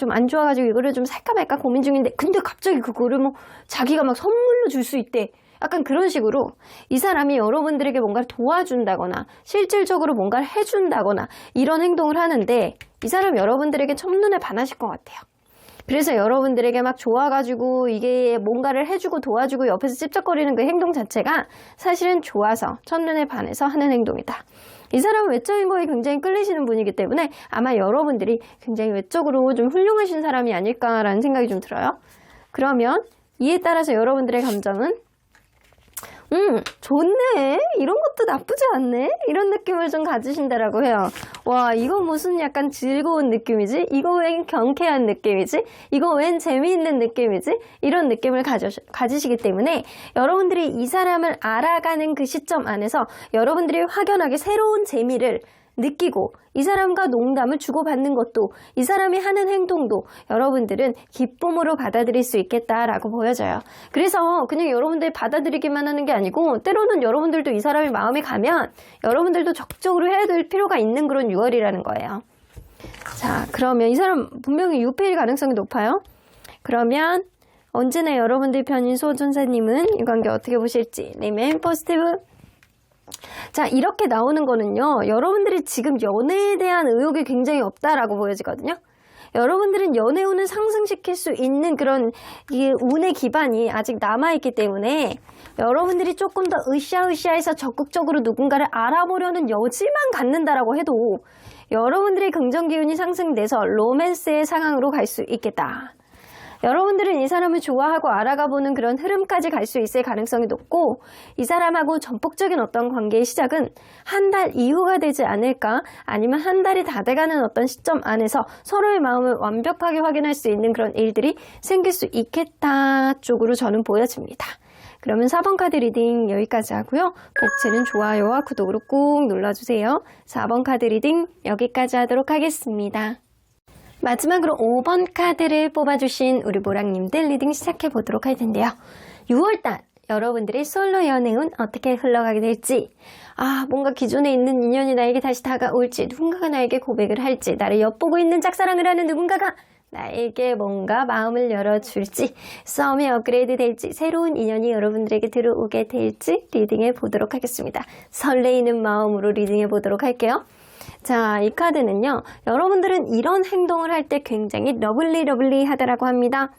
안 좋아가지고 이거를 좀 살까 말까 고민 중인데 근데 갑자기 그거를 자기가 막 선물로 줄 수 있대. 약간 그런 식으로 이 사람이 여러분들에게 뭔가를 도와준다거나 실질적으로 뭔가를 해준다거나 이런 행동을 하는데 이 사람 여러분들에게 첫눈에 반하실 것 같아요. 그래서 여러분들에게 막 좋아가지고 이게 뭔가를 해주고 도와주고 옆에서 찝쩍거리는 그 행동 자체가 사실은 좋아서 첫눈에 반해서 하는 행동이다. 이 사람은 외적인 거에 굉장히 끌리시는 분이기 때문에 아마 여러분들이 굉장히 외적으로 좀 훌륭하신 사람이 아닐까라는 생각이 좀 들어요. 그러면 이에 따라서 여러분들의 감정은 좋네. 이런 것도 나쁘지 않네. 이런 느낌을 좀 가지신다라고 해요. 와, 이거 무슨 약간 즐거운 느낌이지? 이거 웬 경쾌한 느낌이지? 이거 웬 재미있는 느낌이지? 이런 느낌을 가지시기 때문에 여러분들이 이 사람을 알아가는 그 시점 안에서 여러분들이 확연하게 새로운 재미를 느끼고 이 사람과 농담을 주고받는 것도 이 사람이 하는 행동도 여러분들은 기쁨으로 받아들일 수 있겠다라고 보여져요. 그래서 그냥 여러분들이 받아들이기만 하는 게 아니고 때로는 여러분들도 이 사람이 마음에 가면 여러분들도 적극적으로 해야 될 필요가 있는 그런 6월이라는 거예요. 자, 그러면 이 사람 분명히 유패일 가능성이 높아요. 그러면 언제나 여러분들 편인 소전사님은 이 관계 어떻게 보실지 리메인 포지티브. 자, 이렇게 나오는 거는요, 여러분들이 지금 연애에 대한 의욕이 굉장히 없다라고 보여지거든요. 여러분들은 연애 운을 상승시킬 수 있는 그런 이 운의 기반이 아직 남아있기 때문에 여러분들이 조금 더 으쌰으쌰해서 적극적으로 누군가를 알아보려는 여지만 갖는다라고 해도 여러분들의 긍정 기운이 상승돼서 로맨스의 상황으로 갈 수 있겠다. 여러분들은 이 사람을 좋아하고 알아가보는 그런 흐름까지 갈 수 있을 가능성이 높고, 이 사람하고 전폭적인 어떤 관계의 시작은 한 달 이후가 되지 않을까, 아니면 한 달이 다 돼가는 어떤 시점 안에서 서로의 마음을 완벽하게 확인할 수 있는 그런 일들이 생길 수 있겠다 쪽으로 저는 보여집니다. 그러면 4번 카드 리딩 여기까지 하고요. 복채는 좋아요와 구독으로 꾹 눌러주세요. 4번 카드 리딩 여기까지 하도록 하겠습니다. 마지막으로 5번 카드를 뽑아주신 우리 모랑님들 리딩 시작해 보도록 할 텐데요. 6월달 여러분들의 솔로 연애운 어떻게 흘러가게 될지, 뭔가 기존에 있는 인연이 나에게 다시 다가올지, 누군가가 나에게 고백을 할지, 나를 엿보고 있는 짝사랑을 하는 누군가가 나에게 뭔가 마음을 열어줄지, 싸움이 업그레이드 될지, 새로운 인연이 여러분들에게 들어오게 될지 리딩해 보도록 하겠습니다. 설레이는 마음으로 리딩해 보도록 할게요. 자, 이 카드는요, 여러분들은 이런 행동을 할 때 굉장히 러블리하다라고 합니다.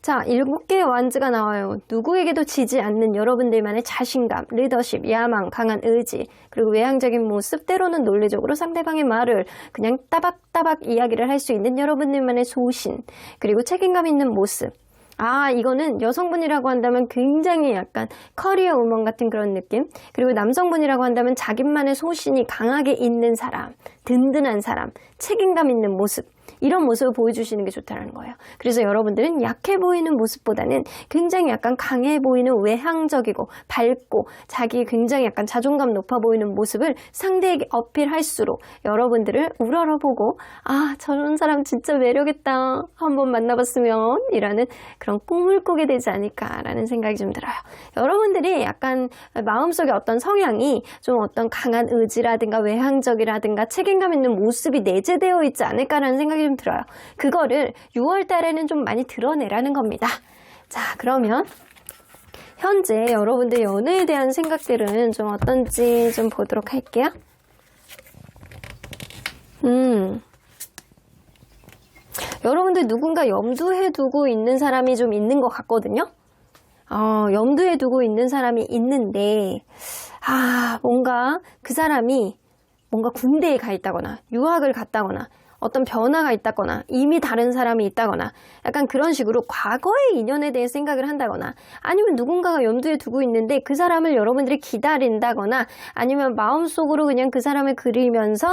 자, 7개의 완즈가 나와요. 누구에게도 지지 않는 여러분들만의 자신감, 리더십, 야망, 강한 의지, 그리고 외향적인 모습, 때로는 논리적으로 상대방의 말을 그냥 따박따박 이야기를 할 수 있는 여러분들만의 소신, 그리고 책임감 있는 모습. 이거는 여성분이라고 한다면 굉장히 약간 커리어 우먼 같은 그런 느낌, 그리고 남성분이라고 한다면 자기만의 소신이 강하게 있는 사람, 든든한 사람, 책임감 있는 모습, 이런 모습을 보여주시는 게 좋다는 거예요. 그래서 여러분들은 약해 보이는 모습보다는 굉장히 약간 강해 보이는 외향적이고 밝고 자기 굉장히 약간 자존감 높아 보이는 모습을 상대에게 어필할수록 여러분들을 우러러보고 저런 사람 진짜 매력있다, 한번 만나봤으면 이라는 그런 꿈을 꾸게 되지 않을까라는 생각이 좀 들어요. 여러분들이 약간 마음속에 어떤 성향이 좀 어떤 강한 의지라든가 외향적이라든가 책임감 있는 모습이 내재되어 있지 않을까라는 생각이 좀 들어요. 그거를 6월 달에는 좀 많이 드러내라는 겁니다. 자, 그러면 현재 여러분들 연애에 대한 생각들은 좀 어떤지 좀 보도록 할게요. 여러분들 누군가 염두에 두고 있는 사람이 좀 있는 것 같거든요. 염두에 두고 있는 사람이 있는데, 뭔가 그 사람이 뭔가 군대에 가 있다거나 유학을 갔다거나 어떤 변화가 있다거나 이미 다른 사람이 있다거나 약간 그런 식으로 과거의 인연에 대해 생각을 한다거나, 아니면 누군가가 염두에 두고 있는데 그 사람을 여러분들이 기다린다거나, 아니면 마음속으로 그냥 그 사람을 그리면서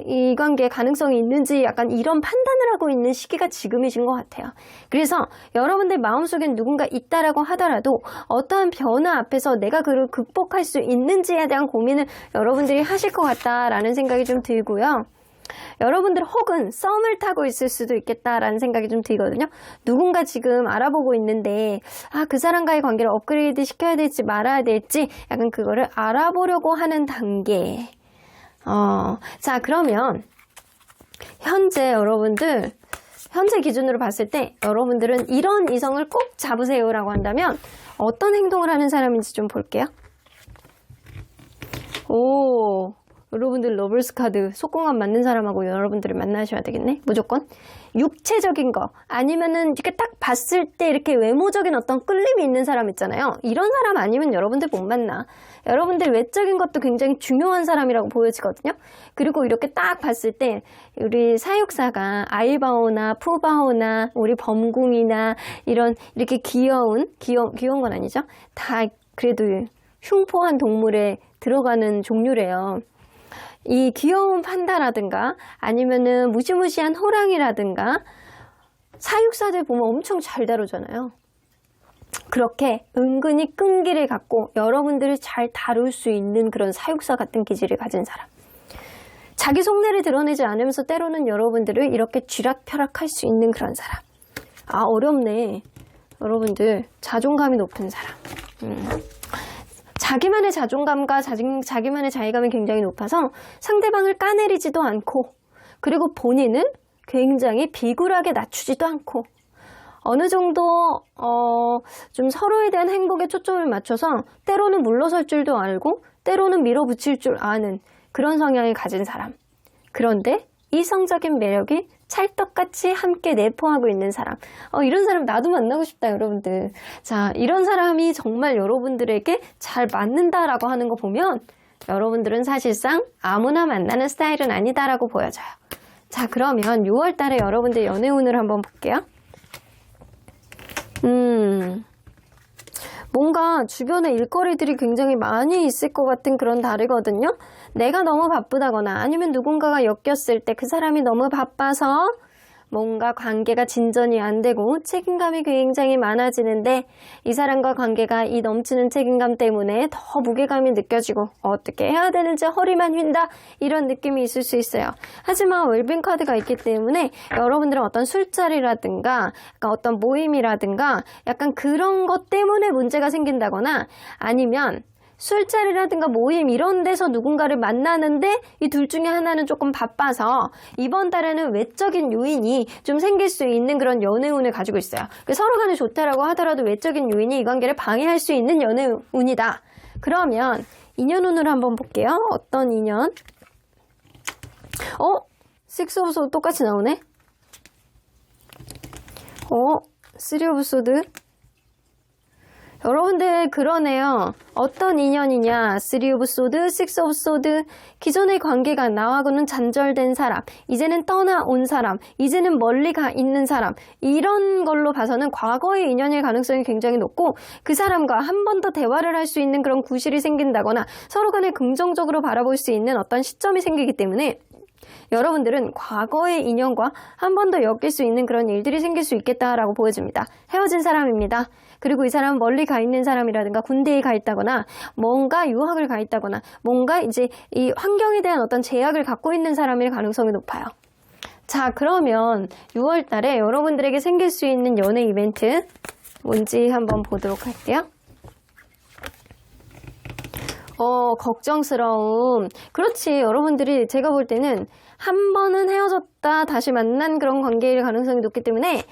이 관계에 가능성이 있는지 약간 이런 판단을 하고 있는 시기가 지금이신 것 같아요. 그래서 여러분들 마음속엔 누군가 있다라고 하더라도 어떠한 변화 앞에서 내가 그를 극복할 수 있는지에 대한 고민을 여러분들이 하실 것 같다라는 생각이 좀 들고요. 여러분들 혹은 썸을 타고 있을 수도 있겠다라는 생각이 좀 들거든요. 누군가 지금 알아보고 있는데 그 사람과의 관계를 업그레이드 시켜야 될지 말아야 될지 약간 그거를 알아보려고 하는 단계. 자, 그러면 현재 여러분들 현재 기준으로 봤을 때 여러분들은 이런 이성을 꼭 잡으세요라고 한다면 어떤 행동을 하는 사람인지 좀 볼게요. 여러분들 러블스 카드 속공감 맞는 사람하고 여러분들을 만나셔야 되겠네. 무조건 육체적인 거, 아니면은 이렇게 딱 봤을 때 이렇게 외모적인 어떤 끌림이 있는 사람 있잖아요. 이런 사람 아니면 여러분들 못 만나. 여러분들 외적인 것도 굉장히 중요한 사람이라고 보여지거든요. 그리고 이렇게 딱 봤을 때 우리 사육사가 아이바오나 푸바오나 우리 범궁이나 이런 이렇게 귀여운 건 아니죠. 다 그래도 흉포한 동물에 들어가는 종류래요. 이 귀여운 판다라든가 아니면은 무시무시한 호랑이라든가 사육사들 보면 엄청 잘 다루잖아요. 그렇게 은근히 끈기를 갖고 여러분들을 잘 다룰 수 있는 그런 사육사 같은 기질을 가진 사람. 자기 속내를 드러내지 않으면서 때로는 여러분들을 이렇게 쥐락펴락할 수 있는 그런 사람. 어렵네. 여러분들 자존감이 높은 사람. 자기만의 자존감과 자기만의 자의감이 굉장히 높아서 상대방을 까내리지도 않고, 그리고 본인을 굉장히 비굴하게 낮추지도 않고, 어느 정도 좀 서로에 대한 행복에 초점을 맞춰서 때로는 물러설 줄도 알고 때로는 밀어붙일 줄 아는 그런 성향을 가진 사람. 그런데 이성적인 매력이 찰떡같이 함께 내포하고 있는 사람. 이런 사람 나도 만나고 싶다, 여러분들. 자, 이런 사람이 정말 여러분들에게 잘 맞는다라고 하는 거 보면 여러분들은 사실상 아무나 만나는 스타일은 아니다라고 보여져요. 자, 그러면 6월 달에 여러분들 연애운을 한번 볼게요. 뭔가 주변에 일거리들이 굉장히 많이 있을 것 같은 그런 달이거든요. 내가 너무 바쁘다거나 아니면 누군가가 엮였을 때 그 사람이 너무 바빠서 뭔가 관계가 진전이 안 되고 책임감이 굉장히 많아지는데 이 사람과 관계가 이 넘치는 책임감 때문에 더 무게감이 느껴지고 어떻게 해야 되는지 허리만 휜다 이런 느낌이 있을 수 있어요. 하지만 웰빙 카드가 있기 때문에 여러분들은 어떤 술자리라든가 약간 어떤 모임이라든가 약간 그런 것 때문에 문제가 생긴다거나 아니면 술자리라든가 모임 이런 데서 누군가를 만나는데 이 둘 중에 하나는 조금 바빠서 이번 달에는 외적인 요인이 좀 생길 수 있는 그런 연애운을 가지고 있어요. 서로 간에 좋다라고 하더라도 외적인 요인이 이 관계를 방해할 수 있는 연애운이다. 그러면 인연운을 한번 볼게요. 어떤 인연? 식스 오브 소드 똑같이 나오네? 쓰리 오브 소드? 여러분들 그러네요. 어떤 인연이냐? 3 오브 소드, 6 오브 소드. 기존의 관계가 나하고는 단절된 사람, 이제는 떠나온 사람, 이제는 멀리 가 있는 사람, 이런 걸로 봐서는 과거의 인연일 가능성이 굉장히 높고 그 사람과 한 번 더 대화를 할 수 있는 그런 구실이 생긴다거나 서로 간에 긍정적으로 바라볼 수 있는 어떤 시점이 생기기 때문에 여러분들은 과거의 인연과 한 번 더 엮일 수 있는 그런 일들이 생길 수 있겠다라고 보여집니다. 헤어진 사람입니다. 그리고 이 사람은 멀리 가 있는 사람이라든가 군대에 가 있다거나 뭔가 유학을 가 있다거나 뭔가 이제 이 환경에 대한 어떤 제약을 갖고 있는 사람일 가능성이 높아요. 자, 그러면 6월 달에 여러분들에게 생길 수 있는 연애 이벤트 뭔지 한번 보도록 할게요. 걱정스러움. 그렇지. 여러분들이 제가 볼 때는 한 번은 헤어졌다 다시 만난 그런 관계일 가능성이 높기 때문에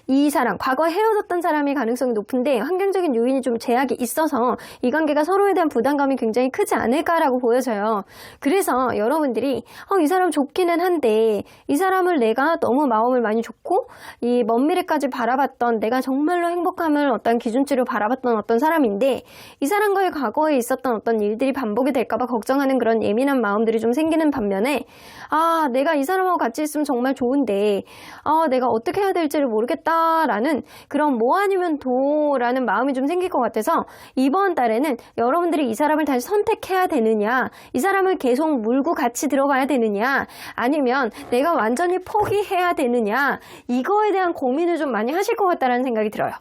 이 사람, 과거에 헤어졌던 사람일 가능성이 높은데 환경적인 요인이 좀 제약이 있어서 이 관계가 서로에 대한 부담감이 굉장히 크지 않을까라고 보여져요. 그래서 여러분들이 이 사람 좋기는 한데 이 사람을 내가 너무 마음을 많이 줬고 이 먼 미래까지 바라봤던 내가 정말로 행복함을 어떤 기준치로 바라봤던 어떤 사람인데 이 사람과의 과거에 있었던 어떤 일들이 반복이 될까봐 걱정하는 그런 예민한 마음들이 좀 생기는 반면에 내가 이 사람하고 같이 있으면 정말 좋은데 내가 어떻게 해야 될지를 모르겠다라는 그런 뭐 아니면 도라는 마음이 좀 생길 것 같아서 이번 달에는 여러분들이 이 사람을 다시 선택해야 되느냐, 이 사람을 계속 물고 같이 들어가야 되느냐, 아니면 내가 완전히 포기해야 되느냐, 이거에 대한 고민을 좀 많이 하실 것 같다는 생각이 들어요.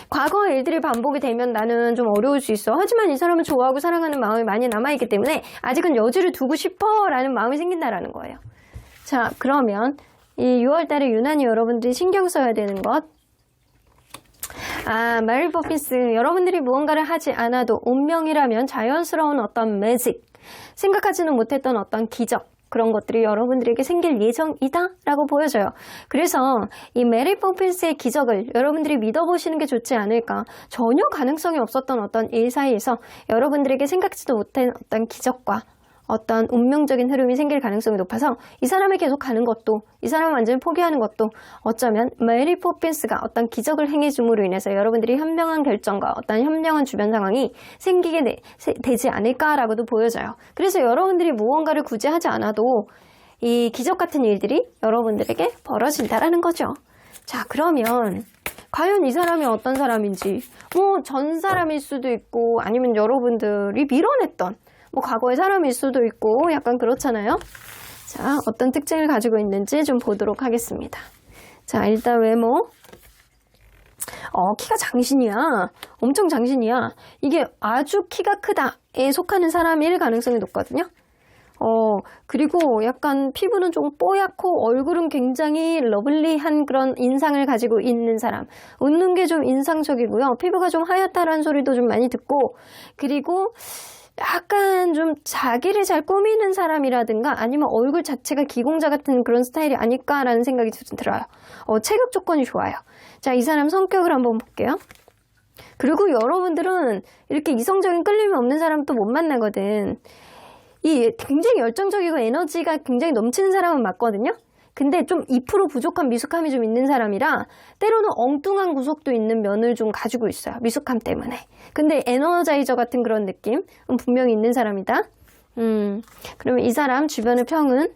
과거의 일들이 반복이 되면 나는 좀 어려울 수 있어. 하지만 이 사람을 좋아하고 사랑하는 마음이 많이 남아있기 때문에 아직은 여지를 두고 싶어 라는 마음이 생긴다라는 거예요. 자, 그러면 이 6월달에 유난히 여러분들이 신경 써야 되는 것, 메리 포핀스. 여러분들이 무언가를 하지 않아도 운명이라면 자연스러운 어떤 매직, 생각하지는 못했던 어떤 기적, 그런 것들이 여러분들에게 생길 예정이다 라고 보여져요. 그래서 이 메리 포핀스의 기적을 여러분들이 믿어보시는 게 좋지 않을까. 전혀 가능성이 없었던 어떤 일 사이에서 여러분들에게 생각지도 못한 어떤 기적과 어떤 운명적인 흐름이 생길 가능성이 높아서 이 사람을 계속 가는 것도, 이 사람을 완전히 포기하는 것도 어쩌면 메리 포핀스가 어떤 기적을 행해줌으로 인해서 여러분들이 현명한 결정과 어떤 현명한 주변 상황이 생기게 되지 않을까라고도 보여져요. 그래서 여러분들이 무언가를 굳이 하지 않아도 이 기적 같은 일들이 여러분들에게 벌어진다라는 거죠. 자, 그러면 과연 이 사람이 어떤 사람인지, 전 사람일 수도 있고 아니면 여러분들이 밀어냈던 과거의 사람일 수도 있고 약간 그렇잖아요. 자, 어떤 특징을 가지고 있는지 좀 보도록 하겠습니다. 자, 일단 외모. 키가 장신이야. 엄청 장신이야. 이게 아주 키가 크다에 속하는 사람일 가능성이 높거든요. 그리고 약간 피부는 좀 뽀얗고 얼굴은 굉장히 러블리한 그런 인상을 가지고 있는 사람. 웃는 게 좀 인상적이고요. 피부가 좀 하얗다라는 소리도 좀 많이 듣고, 그리고 약간 좀 자기를 잘 꾸미는 사람이라든가 아니면 얼굴 자체가 기공자 같은 그런 스타일이 아닐까라는 생각이 좀 들어요. 체격 조건이 좋아요. 자, 이 사람 성격을 한번 볼게요. 그리고 여러분들은 이렇게 이성적인 끌림이 없는 사람 또 못 만나거든. 이 굉장히 열정적이고 에너지가 굉장히 넘치는 사람은 맞거든요. 근데 좀 2% 부족한 미숙함이 좀 있는 사람이라 때로는 엉뚱한 구석도 있는 면을 좀 가지고 있어요. 미숙함 때문에. 근데 에너자이저 같은 그런 느낌 분명히 있는 사람이다. 그러면 이 사람 주변의 평은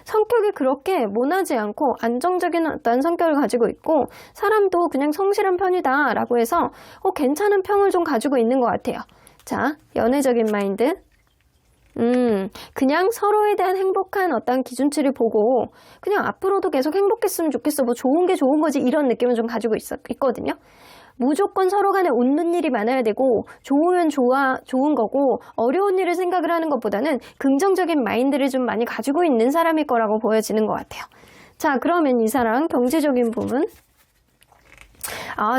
성격이 그렇게 모나지 않고 안정적인 어떤 성격을 가지고 있고 사람도 그냥 성실한 편이다 라고 해서 괜찮은 평을 좀 가지고 있는 것 같아요. 자, 연애적인 마인드. 그냥 서로에 대한 행복한 어떤 기준치를 보고 그냥 앞으로도 계속 행복했으면 좋겠어. 뭐 좋은 게 좋은 거지 이런 느낌을 좀 가지고 있거든요. 무조건 서로 간에 웃는 일이 많아야 되고 좋으면 좋은 거고 어려운 일을 생각을 하는 것보다는 긍정적인 마인드를 좀 많이 가지고 있는 사람일 거라고 보여지는 것 같아요. 자, 그러면 이 사람 경제적인 부분.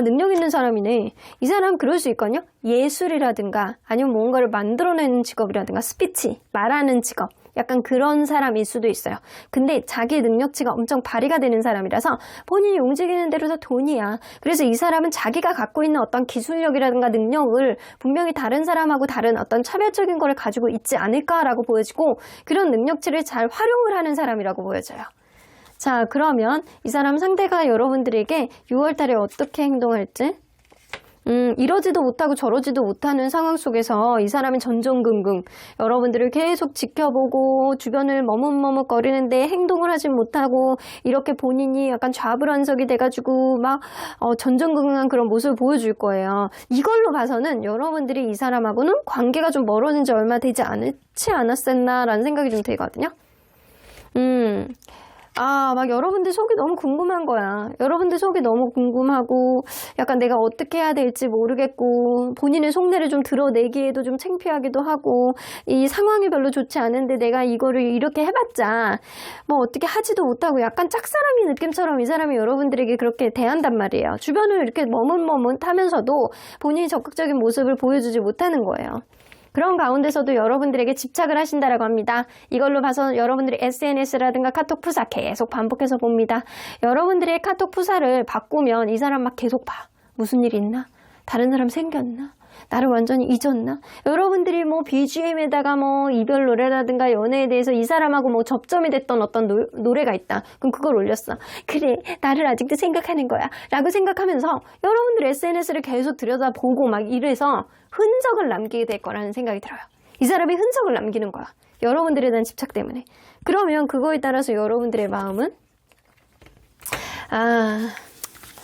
능력 있는 사람이네. 이 사람 그럴 수 있거든요. 예술이라든가 아니면 뭔가를 만들어내는 직업이라든가 스피치, 말하는 직업. 약간 그런 사람일 수도 있어요. 근데 자기의 능력치가 엄청 발휘가 되는 사람이라서 본인이 움직이는 대로 다 돈이야. 그래서 이 사람은 자기가 갖고 있는 어떤 기술력이라든가 능력을 분명히 다른 사람하고 다른 어떤 차별적인 걸 가지고 있지 않을까라고 보여지고 그런 능력치를 잘 활용을 하는 사람이라고 보여져요. 자, 그러면 이 사람 상대가 여러분들에게 6월달에 어떻게 행동할지 이러지도 못하고 저러지도 못하는 상황 속에서 이 사람이 전전긍긍 여러분들을 계속 지켜보고 주변을 머뭇머뭇거리는데 행동을 하지 못하고 이렇게 본인이 약간 좌불안석이 돼가지고 막 전전긍긍한 그런 모습을 보여줄 거예요. 이걸로 봐서는 여러분들이 이 사람하고는 관계가 좀 멀어진 지 얼마 되지 않았었나라는 생각이 좀 들거든요. 막 여러분들 속이 너무 궁금한 거야. 여러분들 속이 너무 궁금하고 약간 내가 어떻게 해야 될지 모르겠고 본인의 속내를 좀 드러내기에도 좀 창피하기도 하고 이 상황이 별로 좋지 않은데 내가 이거를 이렇게 해봤자 뭐 어떻게 하지도 못하고 약간 짝사랑이 느낌처럼 이 사람이 여러분들에게 그렇게 대한단 말이에요. 주변을 이렇게 머뭇머뭇하면서도 본인이 적극적인 모습을 보여주지 못하는 거예요. 그런 가운데서도 여러분들에게 집착을 하신다라고 합니다. 이걸로 봐서 여러분들이 SNS라든가 카톡 푸사 계속 반복해서 봅니다. 여러분들의 카톡 푸사를 바꾸면 이 사람 막 계속 봐. 무슨 일 있나? 다른 사람 생겼나? 나를 완전히 잊었나? 여러분들이 뭐 BGM에다가 뭐 이별 노래라든가 연애에 대해서 이 사람하고 뭐 접점이 됐던 어떤 노래가 있다. 그럼 그걸 올렸어. 그래, 나를 아직도 생각하는 거야. 라고 생각하면서 여러분들 SNS를 계속 들여다보고 막 이래서 흔적을 남기게 될 거라는 생각이 들어요. 이 사람이 흔적을 남기는 거야. 여러분들에 대한 집착 때문에. 그러면 그거에 따라서 여러분들의 마음은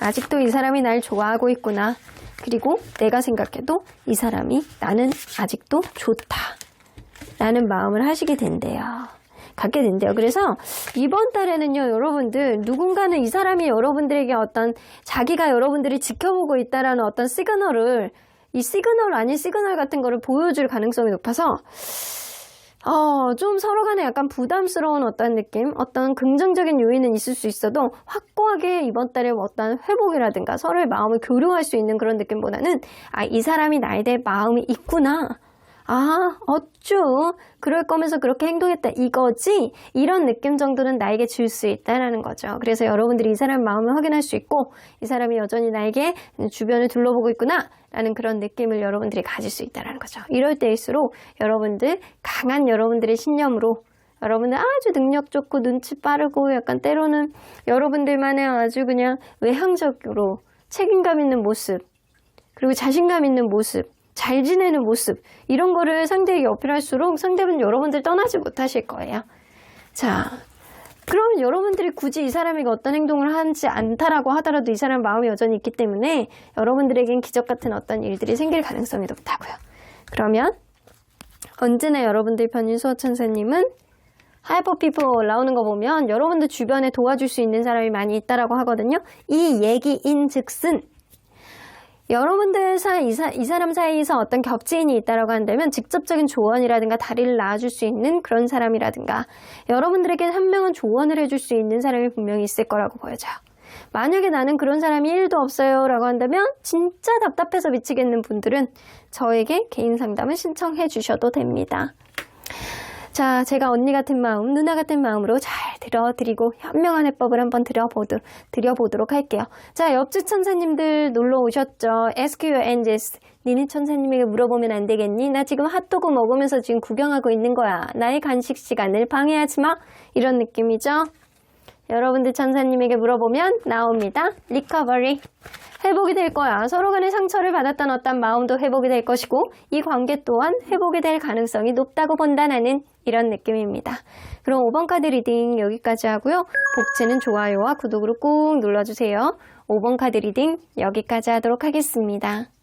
아직도 이 사람이 날 좋아하고 있구나. 그리고 내가 생각해도 이 사람이 나는 아직도 좋다 라는 마음을 하시게 된대요. 갖게 된대요. 그래서 이번 달에는요, 여러분들 누군가는 이 사람이 여러분들에게 어떤 자기가 여러분들이 지켜보고 있다라는 어떤 시그널을 이 시그널 아닌 시그널 같은 거를 보여줄 가능성이 높아서 좀 서로 간에 약간 부담스러운 어떤 느낌, 어떤 긍정적인 요인은 있을 수 있어도 확고하게 이번 달에 어떤 회복이라든가 서로의 마음을 교류할 수 있는 그런 느낌보다는 이 사람이 나에 대해 마음이 있구나. 어쭈 그럴 거면서 그렇게 행동했다 이거지? 이런 느낌 정도는 나에게 줄 수 있다라는 거죠. 그래서 여러분들이 이 사람의 마음을 확인할 수 있고 이 사람이 여전히 나에게 주변을 둘러보고 있구나 라는 그런 느낌을 여러분들이 가질 수 있다는 거죠. 이럴 때일수록 여러분들 강한 여러분들의 신념으로 여러분들 아주 능력 좋고 눈치 빠르고 약간 때로는 여러분들만의 아주 그냥 외향적으로 책임감 있는 모습 그리고 자신감 있는 모습 잘 지내는 모습 이런 거를 상대에게 어필할수록 상대는 여러분들 떠나지 못하실 거예요. 자, 그러면 여러분들이 굳이 이 사람에게 어떤 행동을 하지 않다라고 하더라도 이 사람 마음이 여전히 있기 때문에 여러분들에겐 기적 같은 어떤 일들이 생길 가능성이 높다고요. 그러면 언제나 여러분들 편인 수호천사님은 하이퍼피플 나오는 거 보면 여러분들 주변에 도와줄 수 있는 사람이 많이 있다라고 하거든요. 이 얘기인 즉슨 여러분들 사이, 이 사람 사이에서 어떤 겹지인이 있다라고 한다면 직접적인 조언이라든가 다리를 놔줄 수 있는 그런 사람이라든가 여러분들에게 한 명은 조언을 해줄 수 있는 사람이 분명히 있을 거라고 보여져요. 만약에 나는 그런 사람이 1도 없어요 라고 한다면 진짜 답답해서 미치겠는 분들은 저에게 개인 상담을 신청해 주셔도 됩니다. 자, 제가 언니 같은 마음, 누나 같은 마음으로 잘 들어드리고 현명한 해법을 한번 드려보도록 할게요. 자, 옆주 천사님들 놀러 오셨죠? Ask your angels. 니네 천사님에게 물어보면 안 되겠니? 나 지금 핫도그 먹으면서 지금 구경하고 있는 거야. 나의 간식 시간을 방해하지 마. 이런 느낌이죠? 여러분들 천사님에게 물어보면 나옵니다. 리커버리. 회복이 될 거야. 서로 간의 상처를 받았던 어떤 마음도 회복이 될 것이고 이 관계 또한 회복이 될 가능성이 높다고 본다는 이런 느낌입니다. 그럼 5번 카드 리딩 여기까지 하고요. 복채는 좋아요와 구독으로 꾹 눌러주세요. 5번 카드 리딩 여기까지 하도록 하겠습니다.